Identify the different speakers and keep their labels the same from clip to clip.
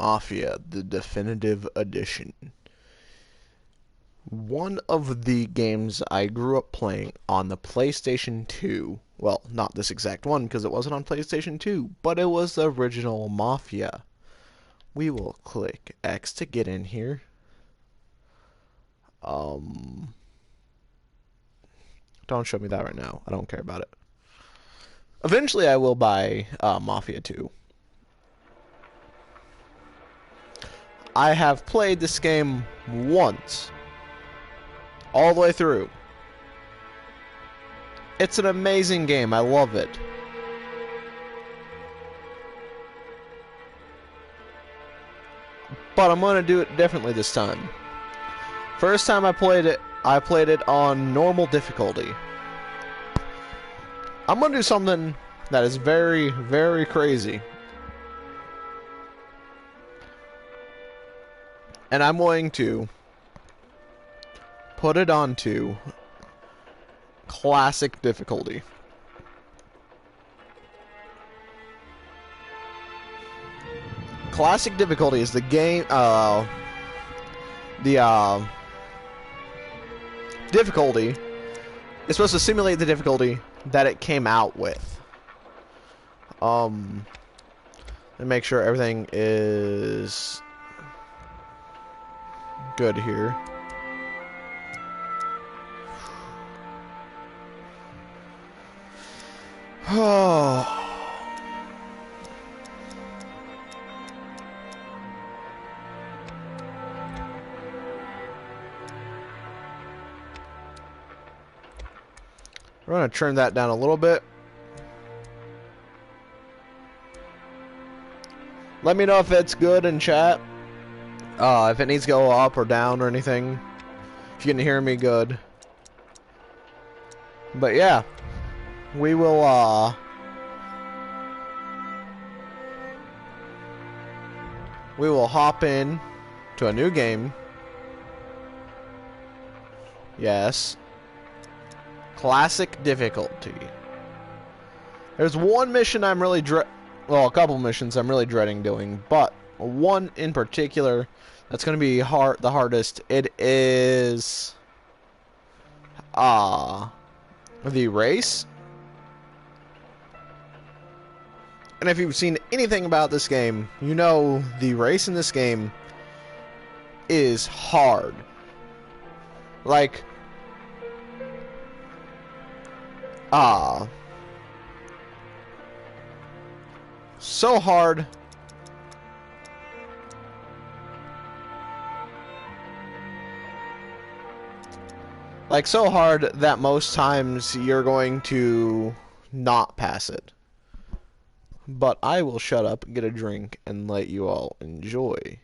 Speaker 1: Mafia, the definitive edition. One of the games I grew up playing on the PlayStation 2. Well, not this exact one because it wasn't on PlayStation 2, but it was the original Mafia. We will click X to get in here. Don't show me that right now. I don't care about it. Eventually I will buy Mafia 2. I have played this game once. All the way through. It's an amazing game. I love it. But I'm going to do it differently this time. First time I played it on normal difficulty. I'm going to do something that is very, very crazy. And I'm going to put it onto classic difficulty. Classic difficulty is the game, difficulty is supposed to simulate the difficulty that it came out with. And make sure everything is good here. Oh. We're going to turn that down a little bit. Let me know if it's good in chat. If it needs to go up or down or anything. If you can hear me good. But yeah. We will, hop in to a new game. Yes. Classic difficulty. There's one mission I'm really well, a couple missions I'm really dreading doing, but one in particular that's going to be the hardest. It is the race. And if you've seen anything about this game, you know the race in this game is hard. Like, so hard. Like, so hard that most times you're going to not pass it. But I will shut up, get a drink, and let you all enjoy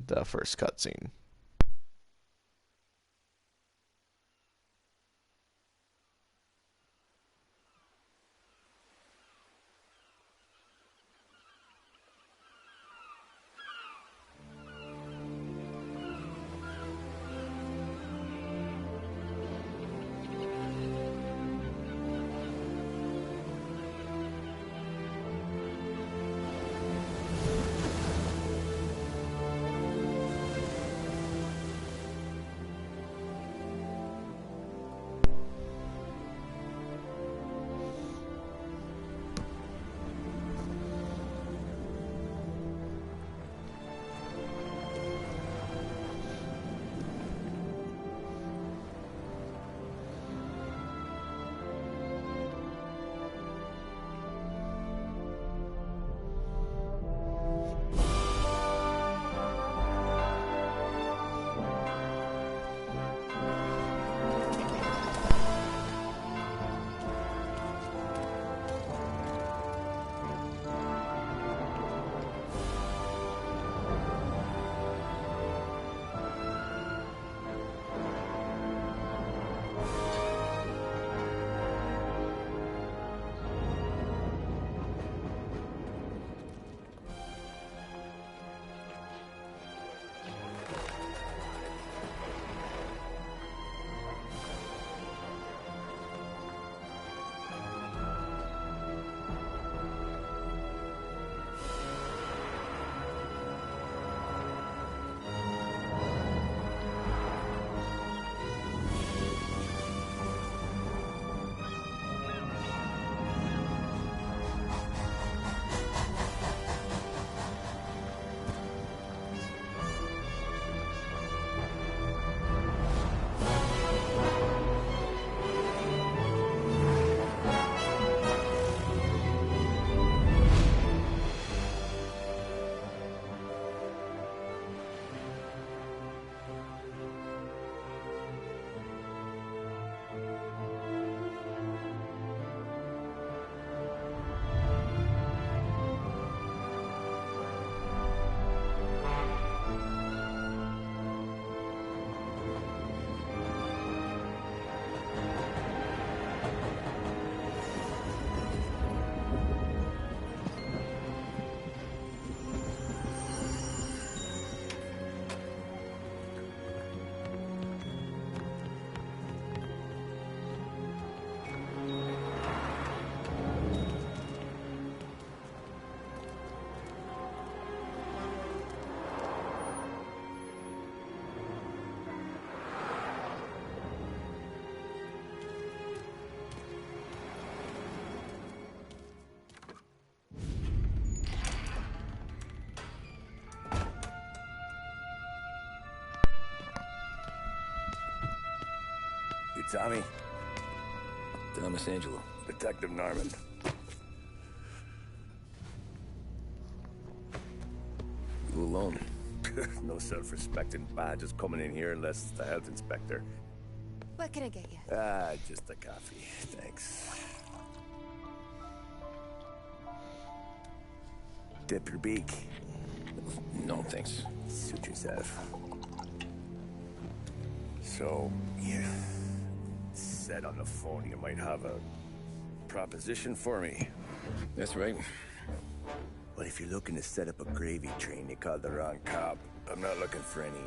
Speaker 1: the first cutscene.
Speaker 2: Tommy.
Speaker 3: Thomas Angelo.
Speaker 2: Detective Norman.
Speaker 3: You alone?
Speaker 2: No self-respecting badges coming in here unless it's the health inspector.
Speaker 4: What can I get you?
Speaker 2: Just a coffee. Thanks. Dip your beak.
Speaker 3: No, thanks.
Speaker 2: Suit yourself. So, you said on the phone you might have a proposition for me.
Speaker 3: That's right.
Speaker 2: Well, if you're looking to set up a gravy train, you called the wrong cop. I'm not looking for any,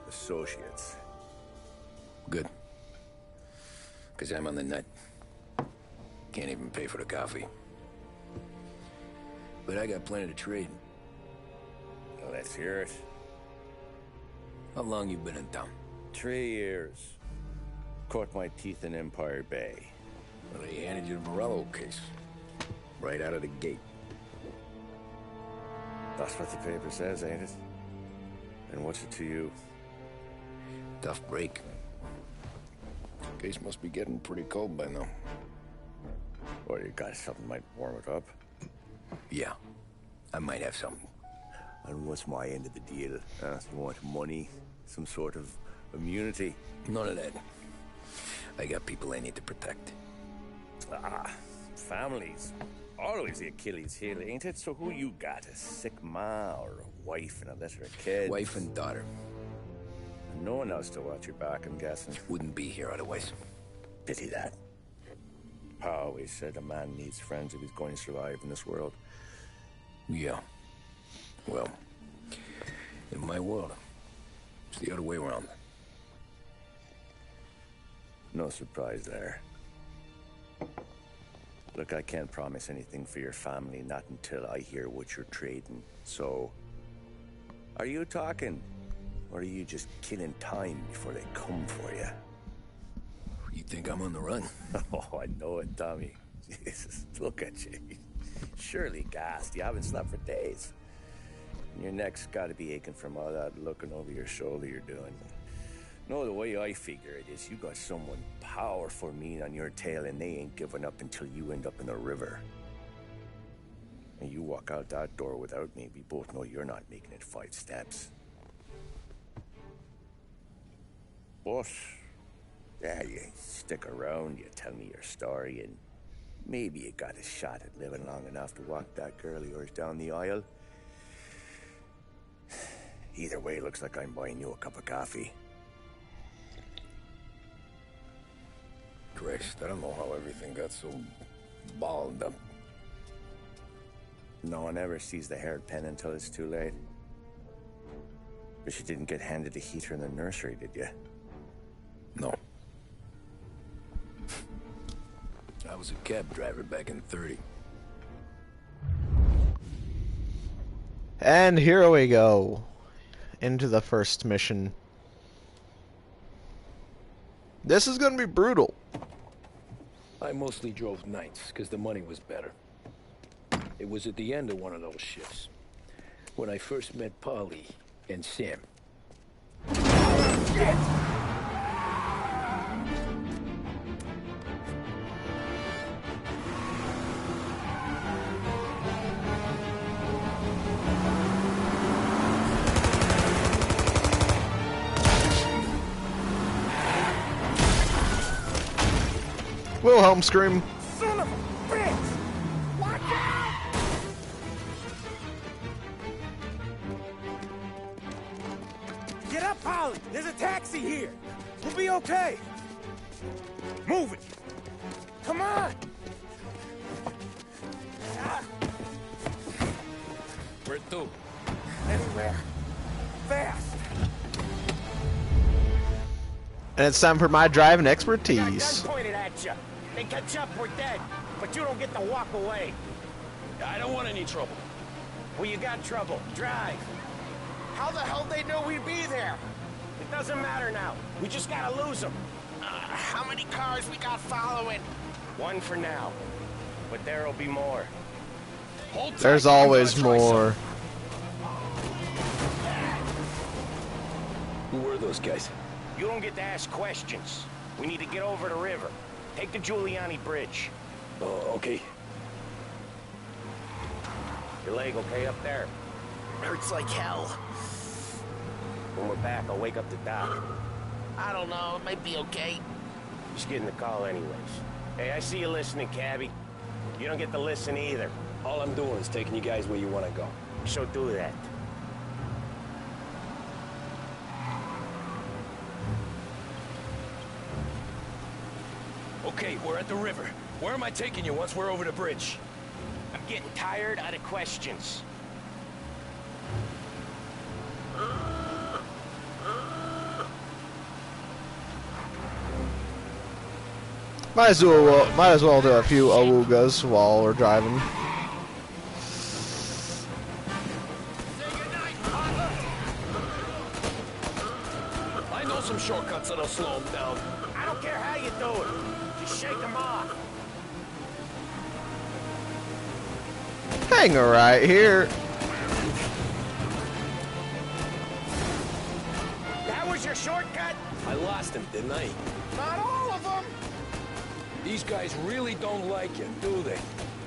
Speaker 2: associates.
Speaker 3: Good. Because I'm on the nut. Can't even pay for the coffee. But I got plenty to trade.
Speaker 2: Well, let's hear it.
Speaker 3: How long you been in town?
Speaker 2: 3 years. Caught my teeth in Empire Bay.
Speaker 3: Well, they handed you the Morello case. Right out of the gate.
Speaker 2: That's what the paper says, ain't it? And what's it to you?
Speaker 3: Tough break. Case must be getting pretty cold by now.
Speaker 2: Or you got something might warm it up?
Speaker 3: Yeah, I might have something.
Speaker 2: And what's my end of the deal? You want money? Some sort of immunity?
Speaker 3: None of that. I got people I need to protect.
Speaker 2: Families. Always the Achilles heel, ain't it? So who you got? A sick ma or a wife and a litter of kids?
Speaker 3: Wife and daughter.
Speaker 2: No one else to watch your back, I'm guessing.
Speaker 3: Wouldn't be here otherwise.
Speaker 2: Pity that. Pa always said a man needs friends if he's going to survive in this world.
Speaker 3: Yeah. Well, in my world, it's the other way around.
Speaker 2: No surprise there. Look, I can't promise anything for your family, not until I hear what you're trading. So, are you talking? Or are you just killing time before they come for you?
Speaker 3: You think I'm on the run?
Speaker 2: Oh, I know it, Tommy. Jesus, look at you. Surely gassed. You haven't slept for days. And your neck's got to be aching from all that looking over your shoulder you're doing. No, the way I figure it is you got someone powerful mean on your tail and they ain't giving up until you end up in the river. And you walk out that door without me, we both know you're not making it 5 steps. But, yeah, you stick around, you tell me your story, and maybe you got a shot at living long enough to walk that girl of yours down the aisle. Either way, looks like I'm buying you a cup of coffee.
Speaker 3: Christ, I don't know how everything got so balled up.
Speaker 2: No one ever sees the haired pen until it's too late. But you didn't get handed a heater in the nursery, did you?
Speaker 3: No. I was a cab driver back in '30.
Speaker 1: And here we go. Into the first mission. This is going to be brutal.
Speaker 3: I mostly drove nights, because the money was better. It was at the end of one of those shifts, when I first met Polly and Sam. Shit!
Speaker 1: Wilhelm scream.
Speaker 2: Son of a bitch! Watch out! Get up, Polly! There's a taxi here! We'll be okay! Move it! Come on!
Speaker 3: Where to?
Speaker 2: Anywhere. Fast!
Speaker 1: And it's time for my driving
Speaker 5: Got
Speaker 1: expertise.
Speaker 5: gun pointed at you. They catch up, we're dead. But you don't get to walk away.
Speaker 3: I don't want any trouble.
Speaker 5: Well, you got trouble. Drive.
Speaker 6: How the hell they know we'd be there?
Speaker 5: It doesn't matter now. We just gotta lose them.
Speaker 6: How many cars we got following?
Speaker 5: One for now. But there'll be more.
Speaker 3: Hold tight,
Speaker 1: There's
Speaker 3: I'm gonna
Speaker 1: always
Speaker 3: try
Speaker 1: more.
Speaker 3: Who were those guys?
Speaker 5: You don't get to ask questions. We need to get over the river. Take the Giuliani Bridge.
Speaker 3: Oh, okay.
Speaker 5: Your leg okay up there?
Speaker 6: Hurts like hell.
Speaker 5: When we're back, I'll wake up the doc.
Speaker 6: I don't know, it might be okay.
Speaker 5: Just getting the call anyways. Hey, I see you listening, cabbie. You don't get to listen either.
Speaker 3: All I'm doing is taking you guys where you want to go.
Speaker 5: So do that.
Speaker 3: Okay, we're at the river. Where am I taking you once we're over the bridge?
Speaker 5: I'm getting tired of the questions.
Speaker 1: Might as well do a few awoogas while we're driving.
Speaker 3: I know some shortcuts that'll slow them down.
Speaker 5: I don't care how you do it. Just shake them off.
Speaker 1: Hang right here.
Speaker 5: That was your shortcut?
Speaker 3: I lost him, didn't I?
Speaker 5: Not all of them.
Speaker 3: These guys really don't like you, do they?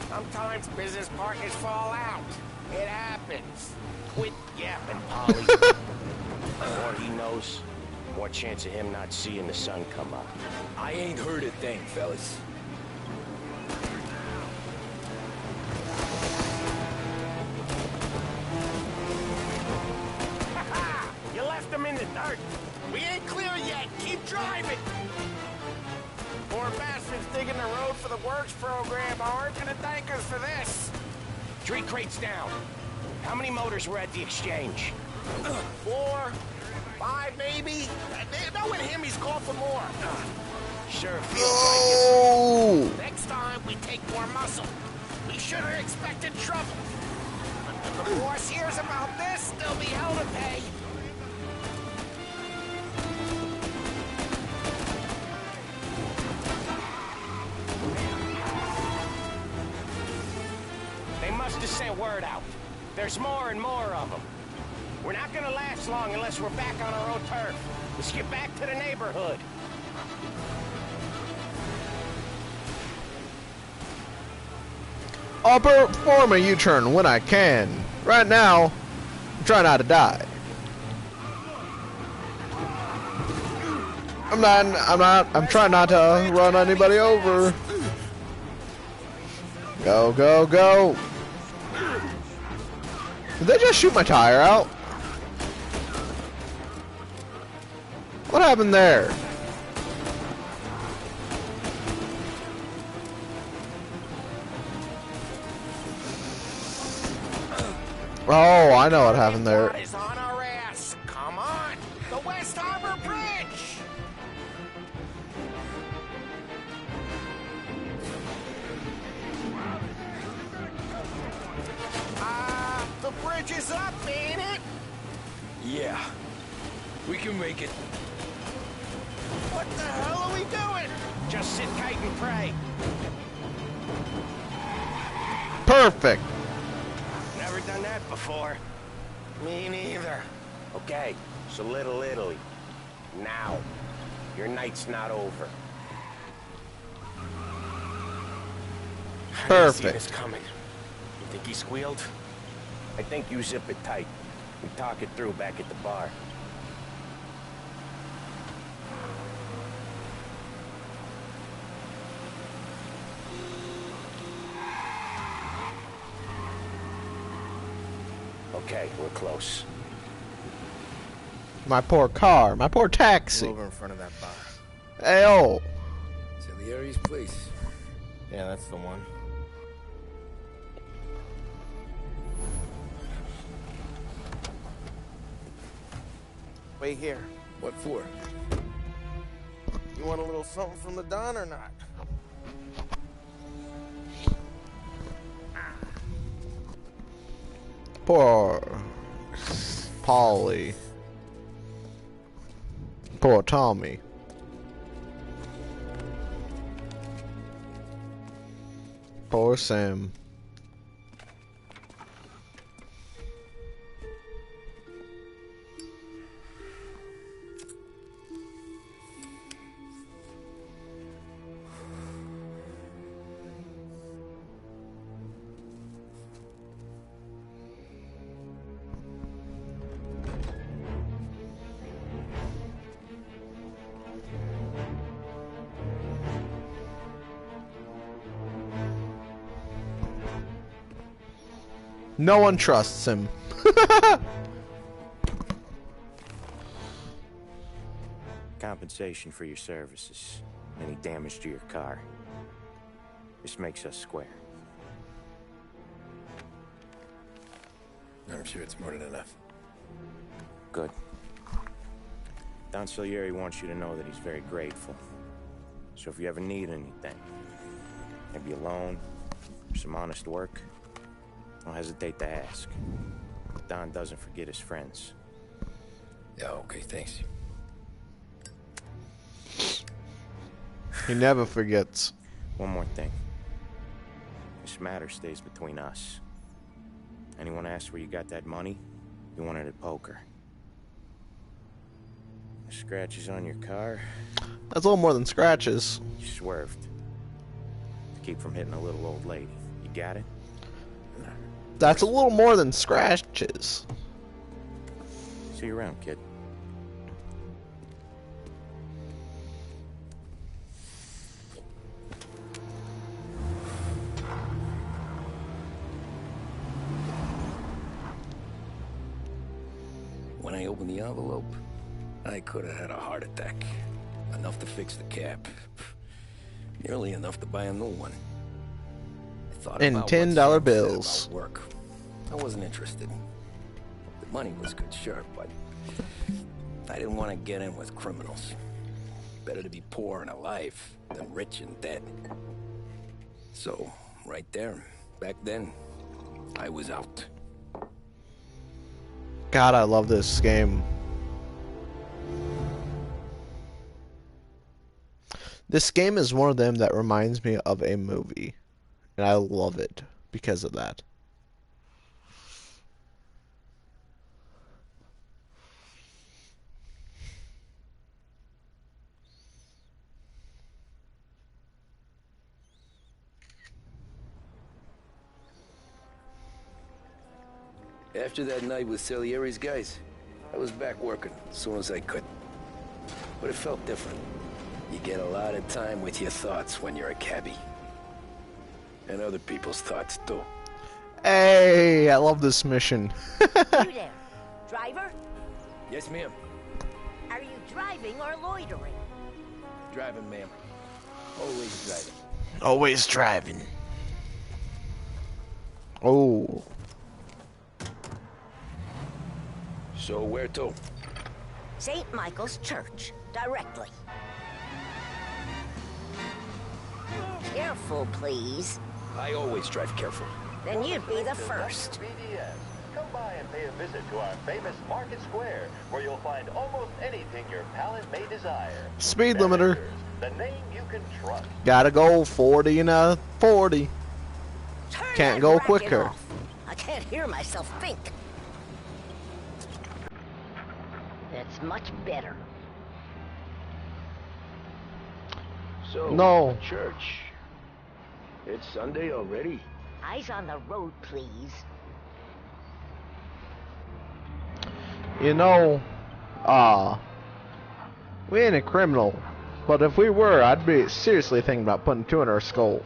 Speaker 6: Sometimes business partners fall out. It happens.
Speaker 5: Quit yapping, Polly. The more he knows, more chance of him not seeing the sun come up.
Speaker 3: I ain't heard a thing, fellas.
Speaker 5: You left him in the dirt.
Speaker 6: We ain't clear yet. Keep driving. Poor bastards digging the road for the works program aren't gonna thank us for this.
Speaker 5: 3 crates down. How many motors were at the exchange?
Speaker 6: 4, 5 maybe. Knowing him, he's called for more.
Speaker 5: Sure feels
Speaker 1: Oh!
Speaker 6: Next time, we take more muscle. We should have expected trouble. But if the boss hears about this, there'll be hell to pay.
Speaker 5: They must have sent word out. There's more and more of them. We're not gonna last long unless we're back on our own turf. Let's get back to the neighborhood.
Speaker 1: I'll perform a U-turn when I can. Right now, I'm trying not to die. I'm trying not to run anybody over. Go, go, go. Did they just shoot my tire out? What happened there? Oh, I know what happened there.
Speaker 6: Is on our ass. Come on. The West Harbor Bridge. The bridge is up, ain't it?
Speaker 3: Yeah. We can make it.
Speaker 6: What the hell are we doing?
Speaker 5: Just sit tight and pray.
Speaker 1: Perfect.
Speaker 5: Never done that before.
Speaker 6: Me neither.
Speaker 5: Okay, so Little Italy. Now. Your night's not over.
Speaker 6: I didn't see
Speaker 1: Perfect.
Speaker 6: this coming. You think he squealed?
Speaker 5: I think you zip it tight. We talk it through back at the bar. Okay, we're close.
Speaker 1: My poor car, my poor taxi.
Speaker 6: Over in front of that bar.
Speaker 1: Ayo.
Speaker 3: Salieri's place.
Speaker 6: Yeah, that's the one. Wait here.
Speaker 3: What for?
Speaker 6: You want a little something from the Don or not?
Speaker 1: Poor Polly. Poor Tommy. Poor Sam. No one trusts him.
Speaker 2: Compensation for your services. Any damage to your car. This makes us square.
Speaker 3: I'm sure it's more than enough.
Speaker 2: Good. Don Salieri wants you to know that he's very grateful. So if you ever need anything, maybe a loan, or some honest work, don't hesitate to ask. Don doesn't forget his friends.
Speaker 3: Yeah, okay, thanks.
Speaker 1: He never forgets.
Speaker 2: One more thing. This matter stays between us. Anyone asks where you got that money, you won it at poker. The scratches on your car,
Speaker 1: That's a little more than scratches.
Speaker 2: you swerved. To keep from hitting a little old lady. You got it?
Speaker 1: That's a little more than scratches.
Speaker 2: See you around, kid.
Speaker 3: When I opened the envelope, I could have had a heart attack. Enough to fix the cap. Nearly enough to buy a new one. I thought
Speaker 1: And
Speaker 3: about what
Speaker 1: $10
Speaker 3: Sam said
Speaker 1: bills.
Speaker 3: about work. I wasn't interested. The money was good, sure, but I didn't want to get in with criminals. Better to be poor and alive than rich and dead. So, right there, back then, I was out.
Speaker 1: God, I love this game. This game is one of them that reminds me of a movie. And I love it because of that.
Speaker 3: After that night with Salieri's guys, I was back working as soon as I could. But it felt different. You get a lot of time with your thoughts when you're a cabbie. And other people's thoughts, too.
Speaker 1: Hey, I love this mission.
Speaker 7: You there, driver?
Speaker 3: Yes, ma'am.
Speaker 7: Are you driving or loitering?
Speaker 3: Driving, ma'am. Always driving.
Speaker 1: Always driving. Oh.
Speaker 3: So where to?
Speaker 7: St. Michael's Church, directly. Careful, please.
Speaker 3: I always drive careful.
Speaker 7: Then you'd be the first.
Speaker 8: BDS. Come by and pay a visit to our famous Market Square, where you'll find almost anything your palate may desire.
Speaker 1: Speed limiter.
Speaker 8: The name you can trust.
Speaker 1: Gotta go 40 and a 40.
Speaker 7: Turn
Speaker 1: Can't
Speaker 7: that
Speaker 1: go
Speaker 7: racket
Speaker 1: quicker.
Speaker 7: off. I can't hear myself think. That's much better.
Speaker 3: So,
Speaker 1: No.
Speaker 3: church. It's Sunday already?
Speaker 7: Eyes on the road, please.
Speaker 1: You know, we ain't a criminal, but if we were, I'd be seriously thinking about putting two in our skull.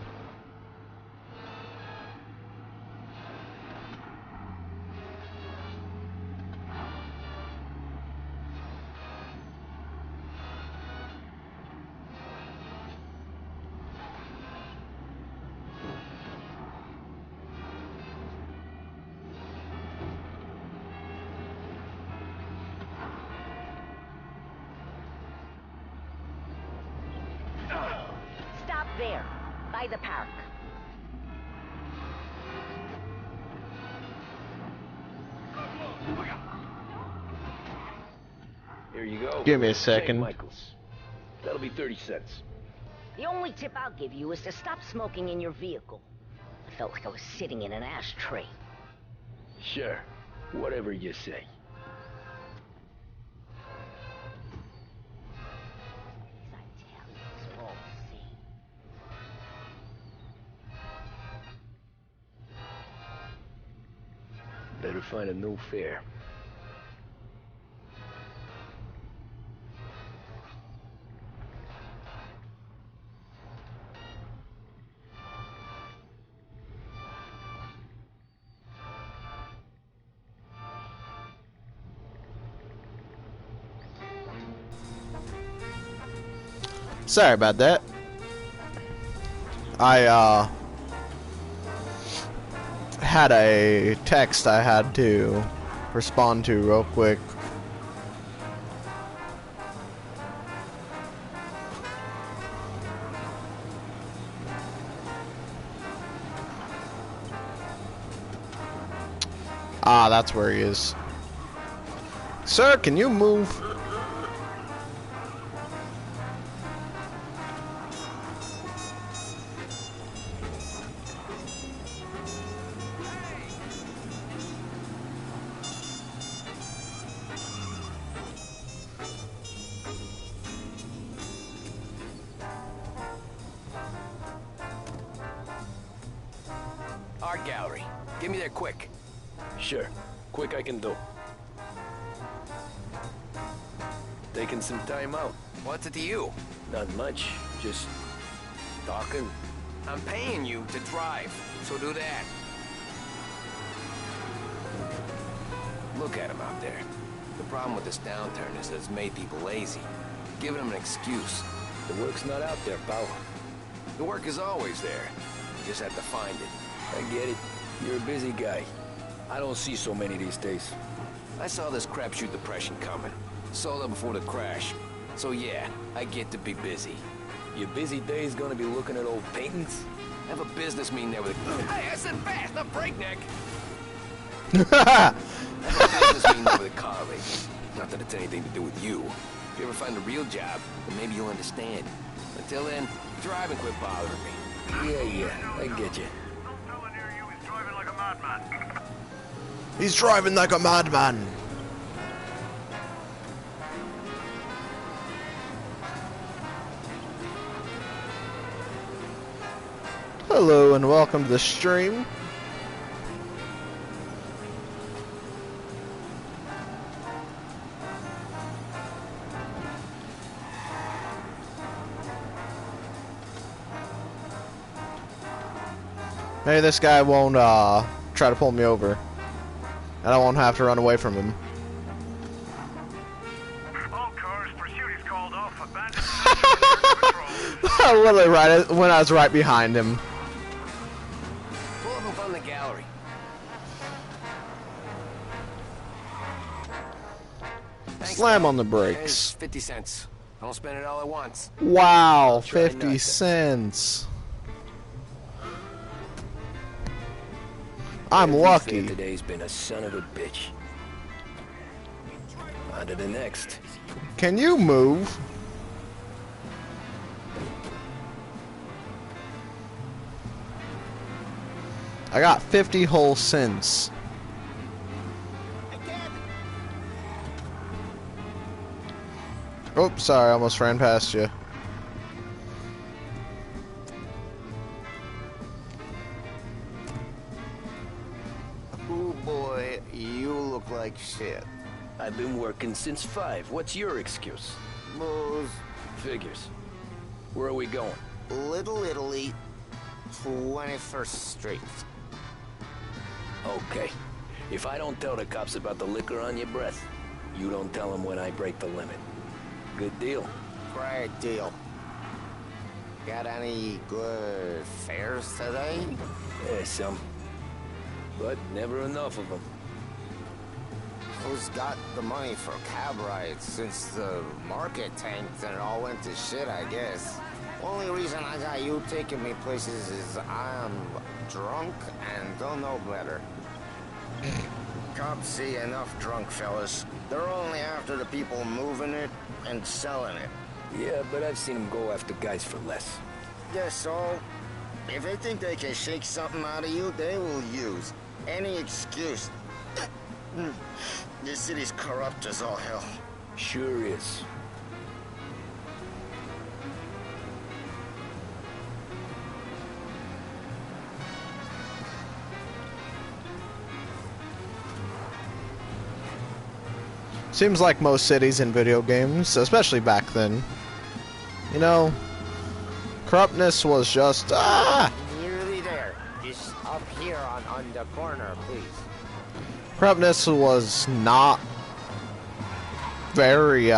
Speaker 7: Stop there, by the park.
Speaker 3: Here you go.
Speaker 1: Give me a
Speaker 3: St.
Speaker 1: second.
Speaker 3: Michael's. That'll be 30 cents.
Speaker 7: The only tip I'll give you is to stop smoking in your vehicle. I felt like I was sitting in an ashtray.
Speaker 3: Sure. Whatever you say.
Speaker 7: These Italians are all the same.
Speaker 3: Better find a new fare.
Speaker 1: Sorry about that. I had a text I had to respond to real quick. Ah, that's where he is. Sir, can you move?
Speaker 3: Art gallery. Get me there quick. Sure. Quick I can do. Taking some time out.
Speaker 5: What's it to you?
Speaker 3: Not much. Just talking.
Speaker 5: I'm paying you to drive, so do that. Look at him out there. The problem with this downturn is that it's made people lazy. Giving them an excuse.
Speaker 3: The work's not out there, pal.
Speaker 5: The work is always there. You just have to find it.
Speaker 3: I get it. You're a busy guy. I don't see so many these days.
Speaker 5: I saw this crapshoot depression coming. Sold up before the crash. So yeah, I get to be busy.
Speaker 3: Your busy day's gonna be looking at old paintings?
Speaker 5: I have a business meeting there with a... Hey, I said fast, not breakneck! I have a business meeting there with a colleague. Not that it's anything to do with you. If you ever find a real job, then maybe you'll understand. Until then, drive and quit bothering me.
Speaker 3: Yeah, I get you.
Speaker 1: He's driving like a madman. Hello and welcome to the stream. Maybe this guy won't try to pull me over. And I won't have to run away from him.
Speaker 9: All cars, pursuit is called off. Abandoned
Speaker 1: Literally right when I was right behind him.
Speaker 5: Pull up in front of the gallery. Thanks,
Speaker 1: Slam
Speaker 5: man.
Speaker 1: on the
Speaker 5: Here's
Speaker 1: brakes.
Speaker 5: 50 cents. Don't spend it all at once.
Speaker 1: Wow,
Speaker 3: Try
Speaker 1: 50
Speaker 3: not to.
Speaker 1: cents. I'm lucky.
Speaker 3: Today's been a son of a bitch. On to the next.
Speaker 1: Can you move? I got 50 whole cents. Oops, sorry, I almost ran past you.
Speaker 6: Ooh, boy, you look like shit.
Speaker 3: I've been working since 5. What's your excuse?
Speaker 6: Booze.
Speaker 3: Figures. Where are we going?
Speaker 6: Little Italy, 21st Street.
Speaker 3: Okay. If I don't tell the cops about the liquor on your breath, you don't tell them when I break the limit. Good deal.
Speaker 6: Great deal. Got any good fares today?
Speaker 3: Yeah, some. But never enough of them.
Speaker 6: Who's got the money for cab rides since the market tanked and it all went to shit, I guess? Only reason I got you taking me places is I'm drunk and don't know better. Cops see enough drunk fellas. They're only after the people moving it and selling it.
Speaker 3: Yeah, but I've seen them go after guys for less.
Speaker 6: Yes, so if they think they can shake something out of you, they will use any excuse. This city's corrupt as all hell.
Speaker 3: Sure is.
Speaker 1: Seems like most cities in video games, especially back then. You know, corruptness was just,
Speaker 6: Nearly there. Just up here on the corner, please.
Speaker 1: corruptness was not very,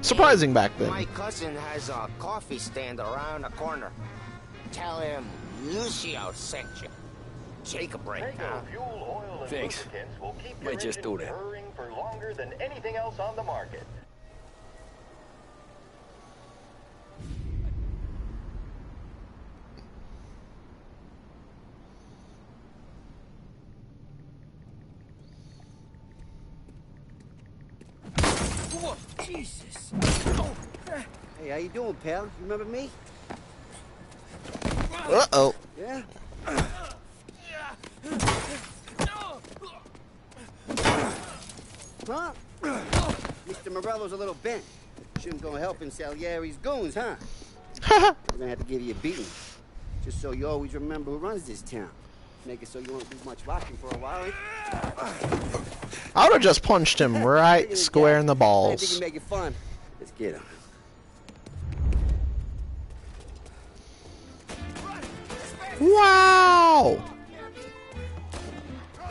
Speaker 1: surprising back then.
Speaker 6: My cousin has a coffee stand around the corner. Tell him Lucio sent you. Take a break, huh?
Speaker 8: Fago fuel, oil, and
Speaker 3: Thanks.
Speaker 8: lubricants will keep
Speaker 3: Might
Speaker 8: your
Speaker 3: just
Speaker 8: engine
Speaker 3: do that.
Speaker 8: purring for longer than anything else on the market.
Speaker 3: Whoa, Jesus.
Speaker 10: Hey, how you doing, pal? You remember me?
Speaker 1: Uh-oh.
Speaker 10: Yeah? Huh? Mr. Morello's a little bent. Shouldn't go helping Salieri's goons, huh? I'm gonna have to give you a beating. Just so you always remember who runs this town. Make it so you won't do much rocking for a while, eh?
Speaker 1: I would have just punched him right square in the
Speaker 10: I think
Speaker 1: balls.
Speaker 10: you make it fun. Let's get him.
Speaker 1: Wow!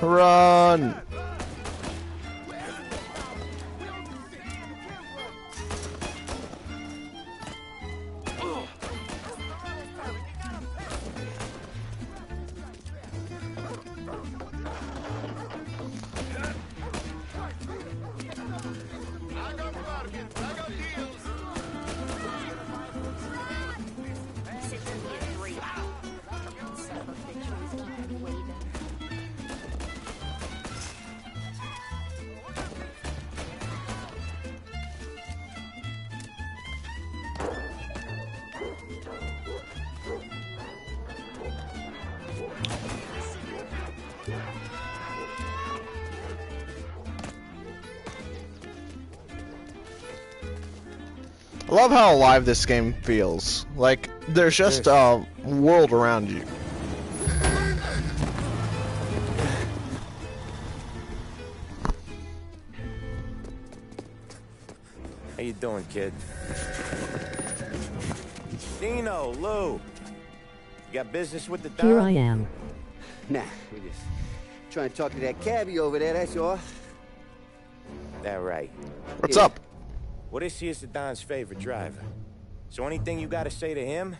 Speaker 1: Run! I love how alive this game feels. Like, there's just a world around you.
Speaker 2: How you doing, kid? Dino, Lou. You got business with the Don?
Speaker 11: Here I am.
Speaker 10: Nah, we just trying to talk to that cabbie over there, that's all.
Speaker 2: That right.
Speaker 1: What's up?
Speaker 2: Well, this here's the Don's favorite driver. So anything you gotta say to him,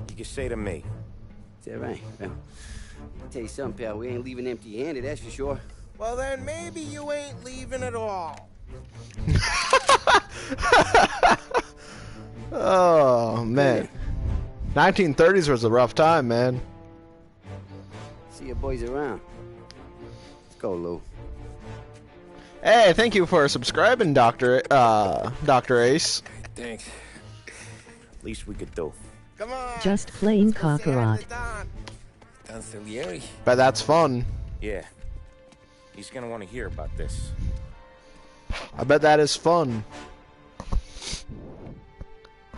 Speaker 2: you can say to me.
Speaker 10: Is that right? Well, I'll tell you something, pal. We ain't leaving empty-handed, that's for sure.
Speaker 6: Well, then maybe you ain't leaving at all.
Speaker 1: Oh, man. 1930s was a rough time, man.
Speaker 10: See you boys around. Let's go, Lou.
Speaker 1: Hey, thank you for subscribing, Dr. Ace.
Speaker 3: Thanks.
Speaker 2: Least we could do.
Speaker 6: Come on.
Speaker 11: Just plain Kakarot.
Speaker 3: Don Salieri?
Speaker 1: Bet that's fun.
Speaker 2: Yeah. He's gonna want to hear about this.
Speaker 1: I bet that is fun.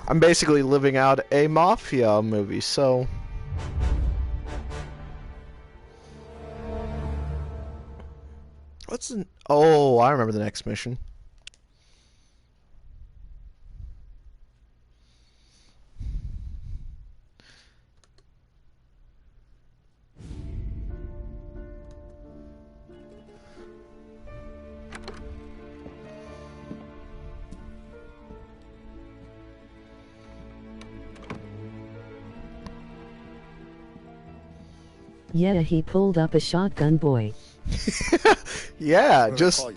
Speaker 1: I'm basically living out a mafia movie, so... What's an... Oh, I remember the next mission.
Speaker 11: Yeah, he pulled up a shotgun, boy.
Speaker 1: Yeah, just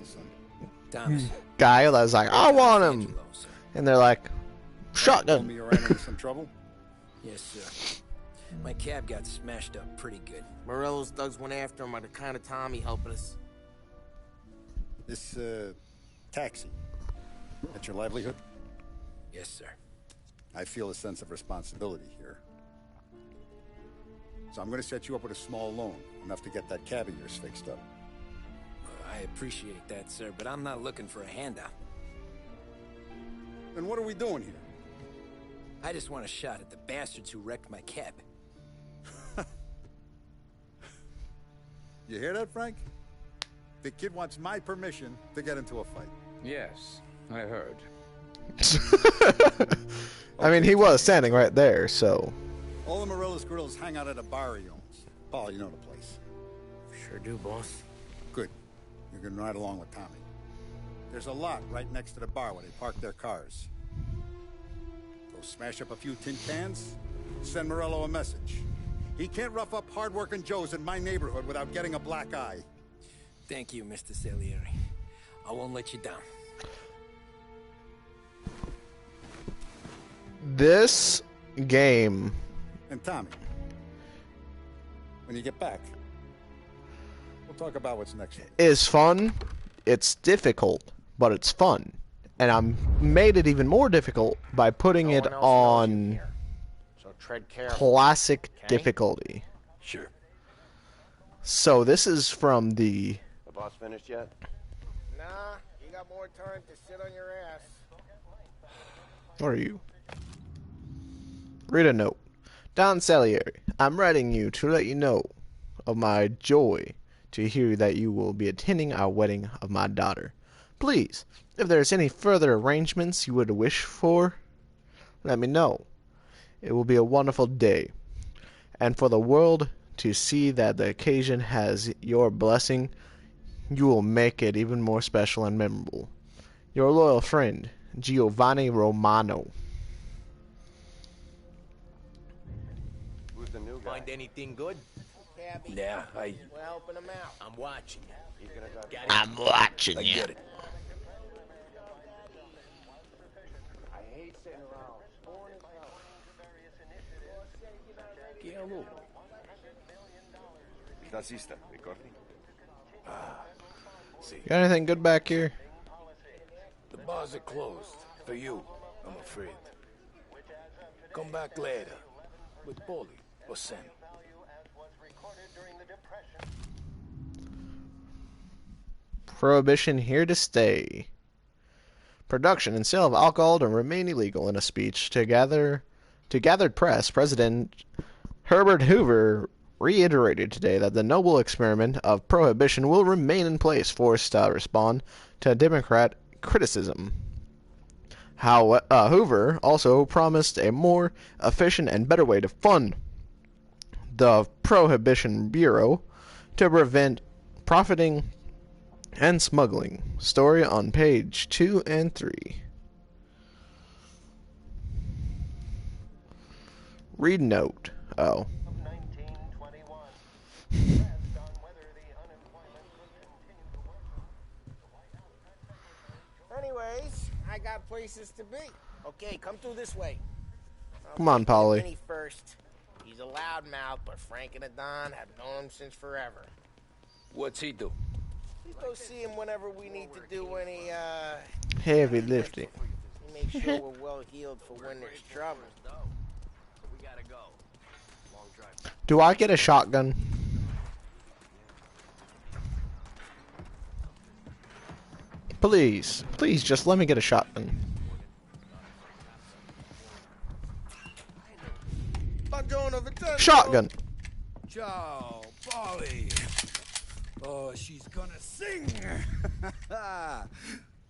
Speaker 3: Thomas.
Speaker 1: guy that was like, I want him.
Speaker 3: Angelo, sir.
Speaker 1: And they're like,
Speaker 12: Told
Speaker 1: shotgun.
Speaker 12: me you ran into some trouble?
Speaker 3: Yes, sir. My cab got smashed up pretty good.
Speaker 6: Morello's thugs went after him by the kind of Tommy helping us.
Speaker 12: This, taxi. That's your livelihood?
Speaker 3: Yes, sir.
Speaker 12: I feel a sense of responsibility here. So I'm gonna set you up with a small loan, enough to get that cab of yours fixed up.
Speaker 3: I appreciate that, sir, but I'm not looking for a handout.
Speaker 12: Then what are we doing here?
Speaker 3: I just want a shot at the bastards who wrecked my cab.
Speaker 12: You hear that, Frank? The kid wants my permission to get into a fight.
Speaker 13: Yes, I heard.
Speaker 1: I mean, he was standing right there, so...
Speaker 12: All the Morello's girls hang out at a bar he owns. Paul, you know the place.
Speaker 6: Sure do, boss.
Speaker 12: Good. You're gonna ride along with Tommy. There's a lot right next to the bar where they park their cars. Go smash up a few tin cans, send Morello a message. He can't rough up hard-working Joes in my neighborhood without getting a black eye.
Speaker 3: Thank you, Mr. Salieri. I won't let you down.
Speaker 1: This game.
Speaker 12: And Tommy, when you get back, we'll talk about what's next.
Speaker 1: Is fun. It's difficult, but it's fun. And I made it even more difficult by putting it on
Speaker 6: Tread careful.
Speaker 1: classic difficulty.
Speaker 2: Sure.
Speaker 1: So this is from the...
Speaker 2: The boss finished yet?
Speaker 6: Nah, you got more time to sit on your ass.
Speaker 1: What are you? Read a note. Don Salieri, I'm writing you to let you know of my joy to hear that you will be attending our wedding of my daughter. Please, if there's any further arrangements you would wish for, let me know. It will be a wonderful day, and for the world to see that the occasion has your blessing, you will make it even more special and memorable. Your loyal friend, Giovanni Romano.
Speaker 2: Who's the new guy?
Speaker 3: Find anything good?
Speaker 6: Cabby.
Speaker 3: Yeah,
Speaker 6: We're helping him out.
Speaker 3: I'm watching you.
Speaker 2: He's gonna go.
Speaker 1: I'm watching
Speaker 3: I
Speaker 1: you.
Speaker 3: get it.
Speaker 6: I hate sitting around. Boring as hell.
Speaker 3: Hello.
Speaker 2: Nazista, ricordi?
Speaker 1: Got anything good back here?
Speaker 3: The bars are closed. For you, I'm afraid. Come back later. With Polly or Sam.
Speaker 1: Prohibition here to stay. Production and sale of alcohol to remain illegal. In a speech to gathered press, President Herbert Hoover reiterated today that the noble experiment of prohibition will remain in place, forced to respond to Democrat criticism. Hoover also promised a more efficient and better way to fund the Prohibition Bureau to prevent profiting and smuggling. Story on page 2 and 3. Read note. Oh.
Speaker 6: Anyways, I got places to be. Okay, come through this way.
Speaker 1: Come on, Polly.
Speaker 6: Vinny first. He's a loudmouth, but Frank and Adon have known him since forever.
Speaker 3: What's he do?
Speaker 6: We go see him whenever we need to do any,
Speaker 1: Heavy lifting.
Speaker 6: We make sure we're well healed for when there's trouble.
Speaker 3: We gotta go. Long drive.
Speaker 1: Do I get a shotgun? Please, please, just let me get a shotgun. Shotgun.
Speaker 14: Ciao, Polly. Oh, she's gonna sing.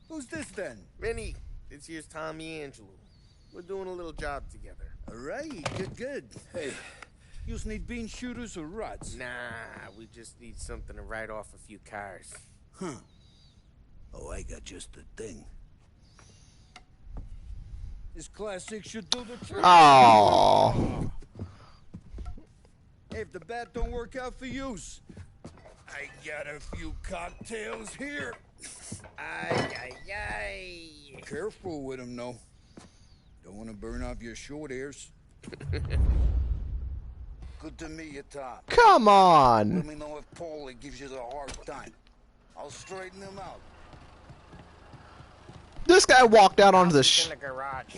Speaker 14: Who's this then?
Speaker 6: Vinny, this here's Tommy Angelo. We're doing a little job together.
Speaker 14: All right, good. Hey, you need bean shooters or rods?
Speaker 6: Nah, we just need something to write off a few cars.
Speaker 14: Huh. Oh, I got just the thing. This classic should do the trick.
Speaker 1: Oh.
Speaker 14: Hey, if the bat don't work out for yous, I got a few cocktails here.
Speaker 6: Ay.
Speaker 14: Careful with them, though. Don't want to burn off your short hairs. Good to meet you, Tom.
Speaker 1: Come on.
Speaker 14: Let me know if Paulie gives you the hard time. I'll straighten him out.
Speaker 1: This guy walked out onto the
Speaker 6: in the garage.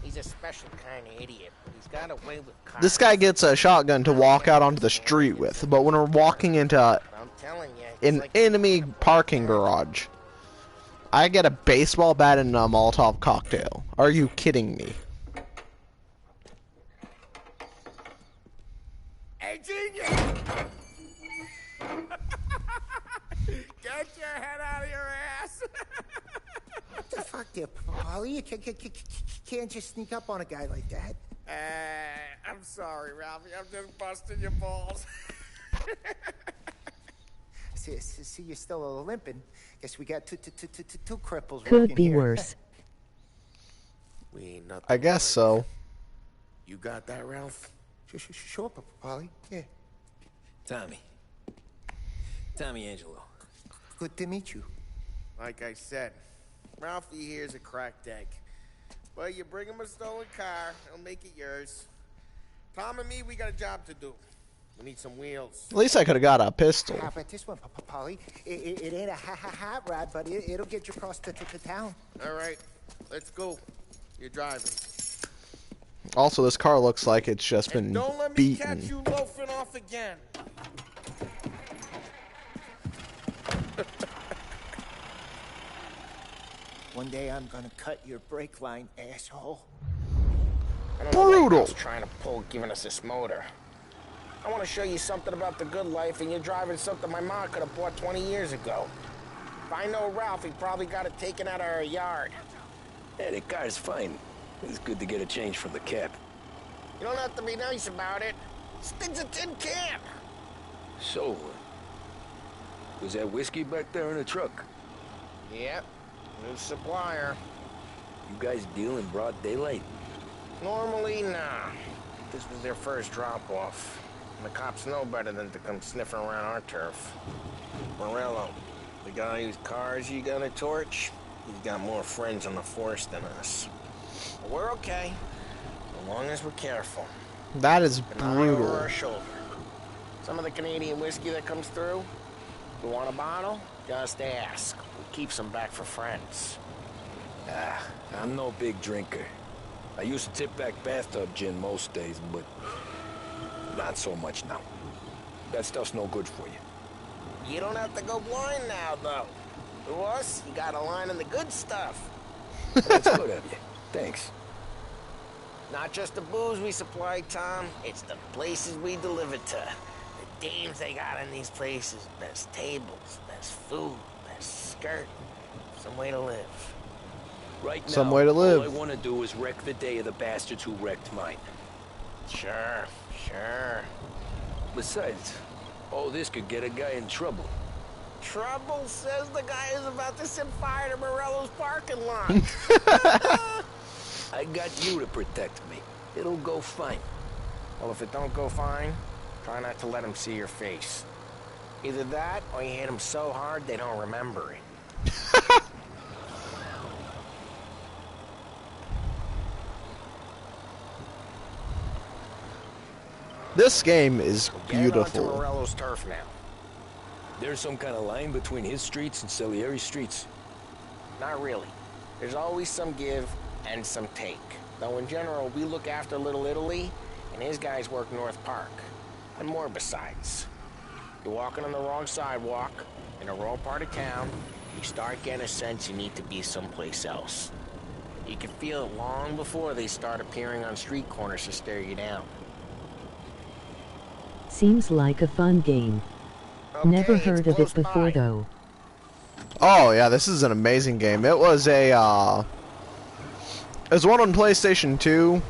Speaker 6: He's a special kind of idiot, but he's got away with cars.
Speaker 1: This guy gets a shotgun to walk out onto the street with, but when we're walking into
Speaker 6: I'm telling you,
Speaker 1: an enemy parking garage, I get a baseball bat and a Molotov cocktail. Are you kidding me?
Speaker 6: Hey, genius! Get your head out of your ass!
Speaker 15: What the fuck there, Polly? You can't just sneak up on a guy like that.
Speaker 6: I'm sorry, Ralphie. I'm just busting your balls.
Speaker 15: See, you're still limping. Guess we got two cripples
Speaker 11: Could
Speaker 15: working
Speaker 11: be
Speaker 15: here.
Speaker 11: worse.
Speaker 6: We ain't nothing.
Speaker 1: I guess so.
Speaker 6: You got that, Ralph?
Speaker 15: Sure, Polly. Yeah.
Speaker 3: Tommy Angelo.
Speaker 15: Good to meet you.
Speaker 6: Like I said, Ralphie here's a cracked egg. But you bring him a stolen car, he'll make it yours. Tom and me, we got a job to do. We need some wheels.
Speaker 1: At least I could have got a pistol.
Speaker 15: How about this one, Polly? It ain't a hot rod, but it'll get you across to town.
Speaker 6: All right, let's go. You're driving.
Speaker 1: Also, this car looks like it's just been
Speaker 6: Don't let me
Speaker 1: beaten.
Speaker 6: catch you loafing off again.
Speaker 15: One day I'm gonna cut your brake line, asshole.
Speaker 6: I don't know what
Speaker 1: Brutal.
Speaker 6: Ralph's trying to pull, giving us this motor. I want to show you something about the good life, and you're driving something my mom could have bought 20 years ago. If I know Ralph, he probably got it taken out of our yard.
Speaker 3: Yeah, the car's fine. It's good to get a change from the cab.
Speaker 6: You don't have to be nice about it. It's a tin can.
Speaker 3: So, was that whiskey back there in the truck?
Speaker 6: Yep, new supplier.
Speaker 3: You guys deal in broad daylight?
Speaker 6: Normally, nah. This was their first drop-off. And the cops know better than to come sniffing around our turf. Morello, the guy whose cars you gonna torch, he's got more friends on the force than us. But we're okay, as long as we're careful.
Speaker 1: That is
Speaker 6: An eye over
Speaker 1: brutal.
Speaker 6: our shoulder. Some of the Canadian whiskey that comes through, you want a bottle? Just ask. We keep some back for friends.
Speaker 3: I'm no big drinker. I used to tip back bathtub gin most days, but not so much now. That stuff's no good for you.
Speaker 6: You don't have to go blind now, though. To us, you got a line in the good stuff.
Speaker 3: That's good of you. Thanks.
Speaker 6: Not just the booze we supply, Tom. It's the places we deliver to. The dames they got in these places. Best tables, best food, best skirt. Some way to live.
Speaker 3: Right now,
Speaker 1: Some way to live.
Speaker 3: all I want to do is wreck the day of the bastards who wrecked mine.
Speaker 6: Sure.
Speaker 3: Besides, all this could get a guy in trouble.
Speaker 6: Trouble, says the guy who's about to set fire to Morello's parking lot.
Speaker 3: I got you to protect me. It'll go fine.
Speaker 6: Well, if it don't go fine, try not to let him see your face. Either that, or you hit him so hard they don't remember it.
Speaker 1: This game is
Speaker 6: Get onto
Speaker 1: beautiful.
Speaker 6: Morello's turf now.
Speaker 3: There's some kind of line between his streets and Salieri's streets.
Speaker 6: Not really. There's always some give and some take. Though in general, we look after Little Italy, and his guys work North Park. And more besides. You're walking on the wrong sidewalk, in the wrong part of town, you start getting a sense you need to be someplace else. You can feel it long before they start appearing on street corners to stare you down.
Speaker 11: Seems like a fun game.
Speaker 6: Okay,
Speaker 11: Never
Speaker 6: it's
Speaker 11: heard of
Speaker 6: close
Speaker 11: it before
Speaker 6: by.
Speaker 11: though.
Speaker 1: Oh yeah, this is an amazing game. It was a there's one on PlayStation 2,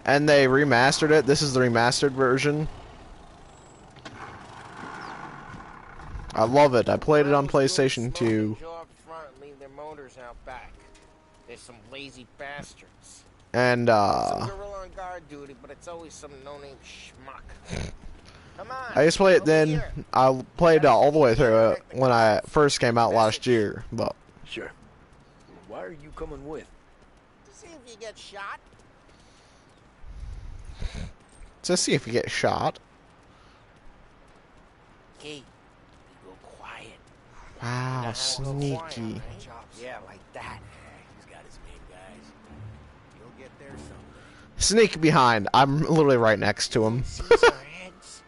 Speaker 1: and they remastered it. This is the remastered version. I love it. I played it on PlayStation 2.
Speaker 6: Show up front and leave their motors out back. There's some lazy bastards.
Speaker 1: And
Speaker 6: Some gorilla on guard duty, but it's always some no-name schmuck. Come on.
Speaker 1: I just played it
Speaker 6: over
Speaker 1: then.
Speaker 6: here.
Speaker 1: I played all the way through it when I first came out last year. But
Speaker 3: Sure. Why are you coming with?
Speaker 6: To see if you get shot.
Speaker 1: to see if you get shot.
Speaker 6: Okay, you go quiet.
Speaker 1: Wow, sneaky.
Speaker 6: Yeah, like that. He's got his main guys. You'll get there someday.
Speaker 1: Sneak behind. I'm literally right next to him.
Speaker 6: Sees our heads.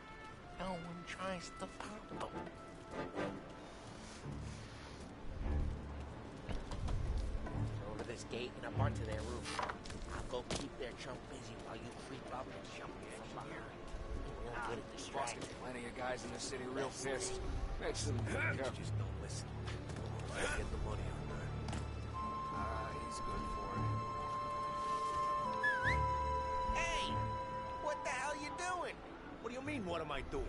Speaker 6: No one tries to follow. Over this gate and up onto their roof. I'll go keep their chump busy while you creep up and jump from behind. We won't get it distracted.
Speaker 5: Plenty of guys in the city real pissed. Makes them
Speaker 6: Just don't listen. Get the money on that.
Speaker 5: he's good for it.
Speaker 6: Hey! What the hell you doing?
Speaker 14: What do you mean, what am I doing?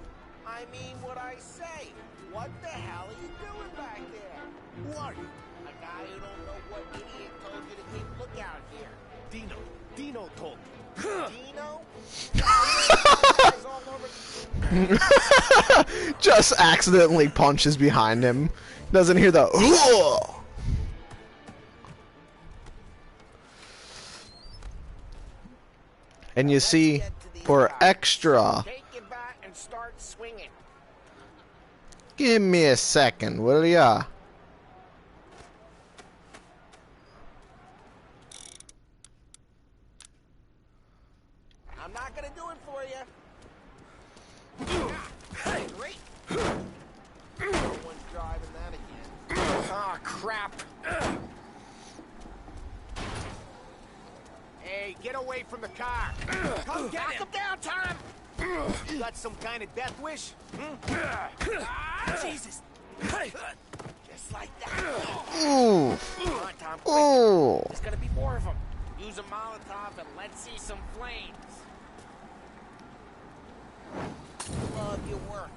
Speaker 15: I mean what I say. What the hell are you doing back there? What? A guy who don't know what idiot told you to keep lookout here. Dino told me. Dino?
Speaker 1: Just accidentally punches behind him. Doesn't hear the "Ugh!" And you see, for extra,
Speaker 15: Take your bat and start swinging.
Speaker 1: give me a second, will ya?
Speaker 15: I'm not gonna do it for you. Hey, great. No one's driving that again. Oh, crap. Hey, get away from the car. Come get him. Down, Tom. You got some kind of death wish? Jesus. Just like that.
Speaker 1: Ooh.
Speaker 15: Come on, Tom, quick.
Speaker 1: Ooh.
Speaker 15: There's gonna be more of them. Use a Molotov and let's see some flames. Love your work.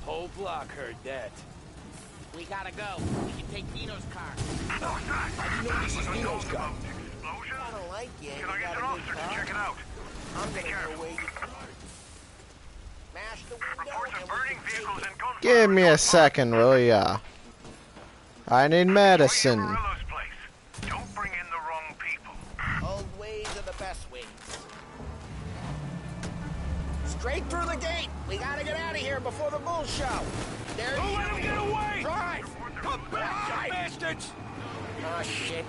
Speaker 5: Whole block heard that.
Speaker 15: We gotta go. We can take Dino's car.
Speaker 5: How do you know this is Dino's car?
Speaker 15: I don't like you.
Speaker 9: Can I get an officer to check it out?
Speaker 15: I'm gonna go where you smash the window and
Speaker 9: Burning vehicles and gunfire.
Speaker 1: Give me a second, will ya? I need medicine.
Speaker 9: Don't bring in the wrong people.
Speaker 15: Old ways are the best ways. Straight through the gate. We gotta get out of here before the bull show. There
Speaker 5: Don't let him get away!
Speaker 15: Drive!
Speaker 5: Come back, you bastards!
Speaker 15: Oh, shit.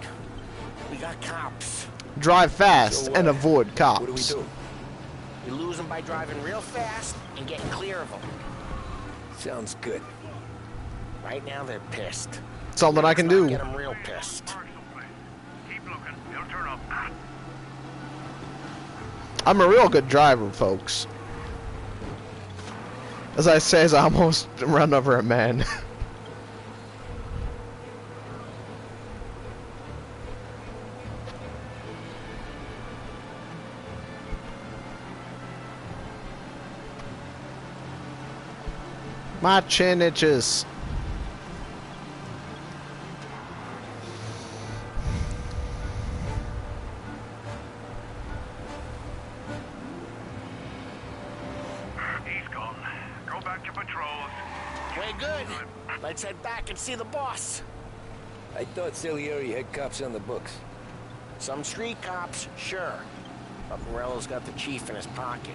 Speaker 15: We got cops.
Speaker 1: Drive fast and avoid cops.
Speaker 5: What do we do?
Speaker 15: You lose them by driving real fast and getting clear of them.
Speaker 5: Sounds good.
Speaker 15: Right now, they're pissed.
Speaker 1: Something I can do.
Speaker 15: Get them real pissed.
Speaker 9: Keep looking. It'll turn up.
Speaker 1: I'm a real good driver, folks. As I say, as I almost run over a man. My chin itches.
Speaker 9: He's gone. Go back to patrols.
Speaker 15: We're good. Let's head back and see the boss.
Speaker 5: I thought Salieri had cops on the books.
Speaker 15: Some street cops, sure. But Morello's got the chief in his pocket.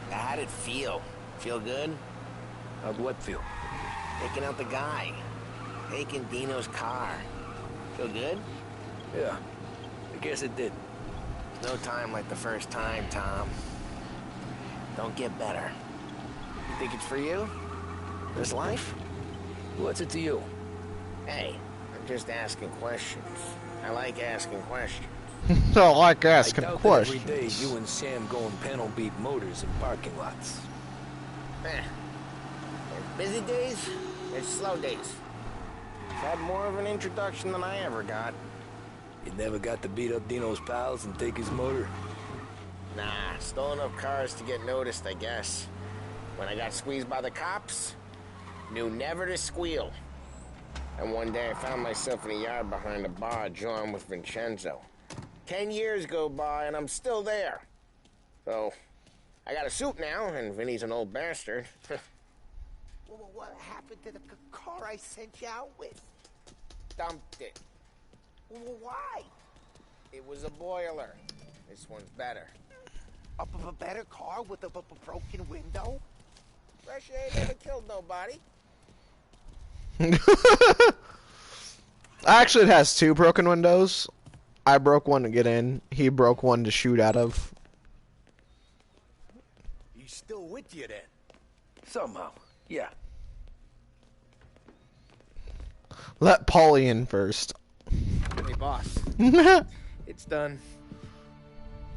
Speaker 15: How'd it feel? Feel good?
Speaker 5: How'd what feel?
Speaker 15: Taking out the guy. Taking Dino's car. Feel good?
Speaker 5: Yeah, I guess it did.
Speaker 15: No time like the first time, Tom. Don't get better. You think it's for you? This life?
Speaker 5: What's it to you?
Speaker 15: Hey, I'm just asking questions. I like asking questions.
Speaker 1: I like asking
Speaker 5: I doubt
Speaker 1: questions.
Speaker 5: that every day you and Sam go and panel beat motors in parking lots.
Speaker 15: There's busy days, there's slow days. I've had more of an introduction than I ever got.
Speaker 5: You never got to beat up Dino's pals and take his motor?
Speaker 15: Nah, stole enough cars to get noticed, I guess. When I got squeezed by the cops, knew never to squeal. And one day I found myself in a yard behind a bar drawn with Vincenzo. 10 years go by and I'm still there. So, I got a suit now, and Vinny's an old bastard. What happened to the car I sent you out with? Dumped it. Why? It was a boiler. This one's better. A better car with a broken window? Fresh air never killed nobody.
Speaker 1: Actually, it has two broken windows. I broke one to get in. He broke one to shoot out of.
Speaker 5: He's still with you then? Somehow, yeah.
Speaker 1: Let Paulie in first.
Speaker 5: Hey, boss. It's done.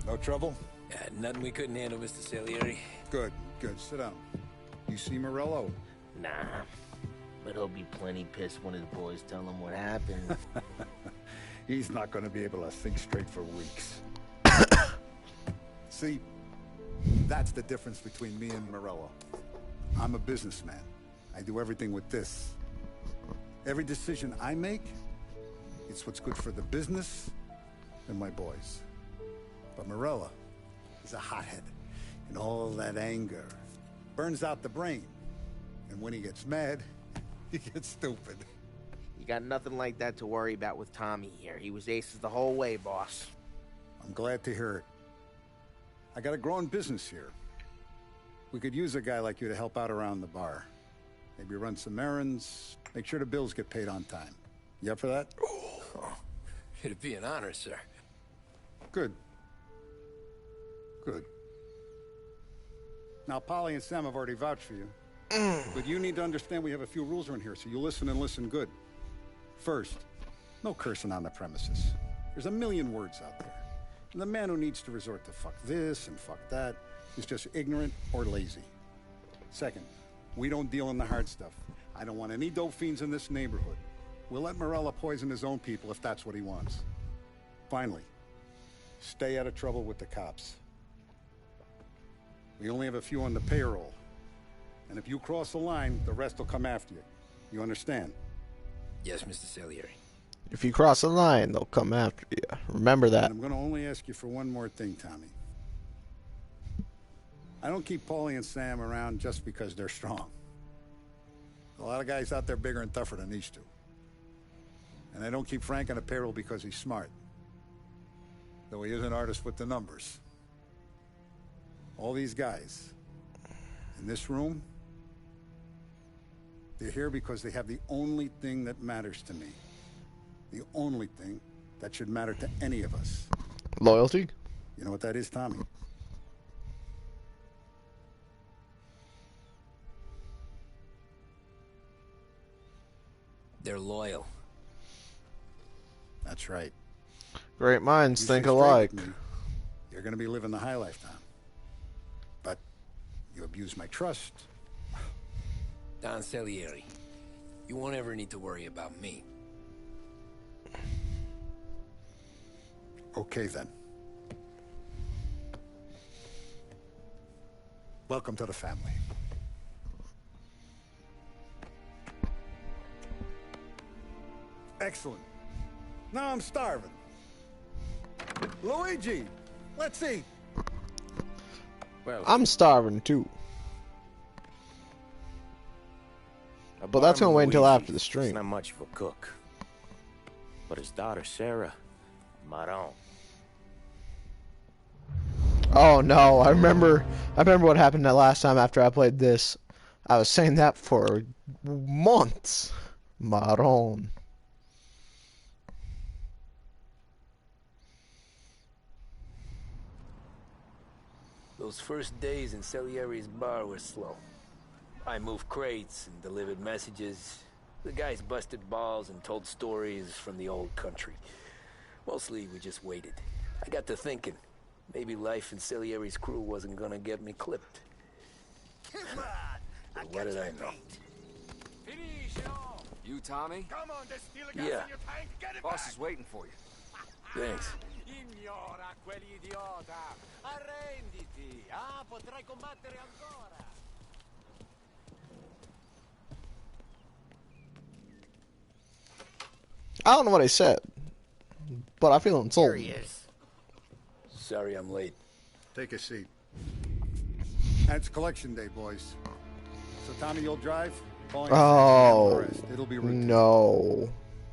Speaker 12: No trouble?
Speaker 5: Nothing we couldn't handle, Mr. Salieri.
Speaker 12: Good, good. Sit down. You see Morello?
Speaker 15: Nah. But he'll be plenty pissed when his boys tell him what happened.
Speaker 12: He's not going to be able to think straight for weeks. See, that's the difference between me and Morello. I'm a businessman. I do everything with this. Every decision I make, it's what's good for the business and my boys. But Morello is a hothead, and all that anger burns out the brain. And when he gets mad, he gets stupid.
Speaker 15: You got nothing like that to worry about with Tommy here. He was aces the whole way, boss.
Speaker 12: I'm glad to hear it. I got a growing business here. We could use a guy like you to help out around the bar. Maybe run some errands, make sure the bills get paid on time. You up for that?
Speaker 3: Oh, it'd be an honor, sir.
Speaker 12: Good. Good. Now, Polly and Sam have already vouched for you. But you need to understand we have a few rules around here, so you listen and listen good. First, no cursing on the premises. There's a million words out there. And the man who needs to resort to fuck this and fuck that is just ignorant or lazy. Second, we don't deal in the hard stuff. I don't want any dope fiends in this neighborhood. We'll let Morello poison his own people if that's what he wants. Finally, stay out of trouble with the cops. We only have a few on the payroll. And if you cross the line, the rest will come after you. You understand?
Speaker 3: Yes, Mr. Salieri.
Speaker 1: If you cross the line, they'll come after you. Remember that.
Speaker 12: And I'm going to only ask you for one more thing, Tommy. I don't keep Paulie and Sam around just because they're strong. A lot of guys out there bigger and tougher than these two. And I don't keep Frank on the payroll because he's smart. Though he is an artist with the numbers. All these guys in this room, they're here because they have the only thing that matters to me. The only thing that should matter to any of us.
Speaker 1: Loyalty?
Speaker 12: You know what that is, Tommy?
Speaker 3: They're loyal.
Speaker 12: That's right.
Speaker 1: Great minds
Speaker 12: You
Speaker 1: think
Speaker 12: stay straight
Speaker 1: alike.
Speaker 12: with me, you're going to be living the high life, Tom. But you abuse my trust.
Speaker 3: Don Salieri, you won't ever need to worry about me.
Speaker 12: Okay, then. Welcome to the family. Excellent. Now I'm starving. Luigi, let's eat.
Speaker 5: Well,
Speaker 1: I'm starving too. But that's gonna wait until after the stream.
Speaker 2: He's not much of a cook. But his daughter, Sarah, Maron.
Speaker 1: Oh no, I remember what happened that last time after I played this. I was saying that for months. Maron.
Speaker 3: Those first days in Salieri's bar were slow. I moved crates and delivered messages. The guys busted balls and told stories from the old country. Mostly we just waited. I got to thinking, maybe life in Salieri's crew wasn't gonna get me clipped. But what did I know?
Speaker 13: You, Tommy?
Speaker 14: Come on, there's still a gas
Speaker 3: Yeah.
Speaker 14: in your tank. Get it
Speaker 13: Boss
Speaker 14: back.
Speaker 13: is waiting for you.
Speaker 3: Thanks.
Speaker 14: Ignora quell'idiota. Arrenditi. Ah, potrai combattere ancora.
Speaker 1: I don't know what I said, but I feel insulted.
Speaker 15: Here he is.
Speaker 3: Sorry I'm late.
Speaker 12: Take a seat. It's collection day, boys. So, Tommy, you'll drive? Paulie and Sam can handle the
Speaker 1: Oh
Speaker 12: rest. It'll be routine.
Speaker 1: no.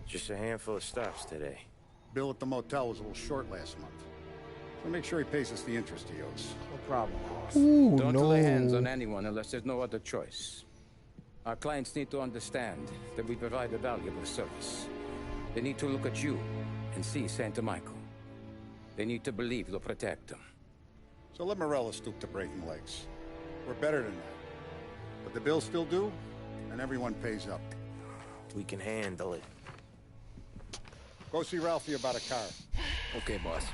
Speaker 2: Just a handful of stops today.
Speaker 12: Bill at the motel was a little short last month. So make sure he pays us the interest he owes.
Speaker 15: No problem, boss.
Speaker 1: Ooh,
Speaker 13: Don't
Speaker 1: no.
Speaker 13: lay hands on anyone unless there's no other choice. Our clients need to understand that we provide a valuable service. They need to look at you and see Santa Michael. They need to believe you'll protect them.
Speaker 12: So let Morello stoop to breaking legs. We're better than that. But the bill's still due, and everyone pays up.
Speaker 2: We can handle it.
Speaker 12: Go see Ralphie about a car.
Speaker 3: Okay, boss.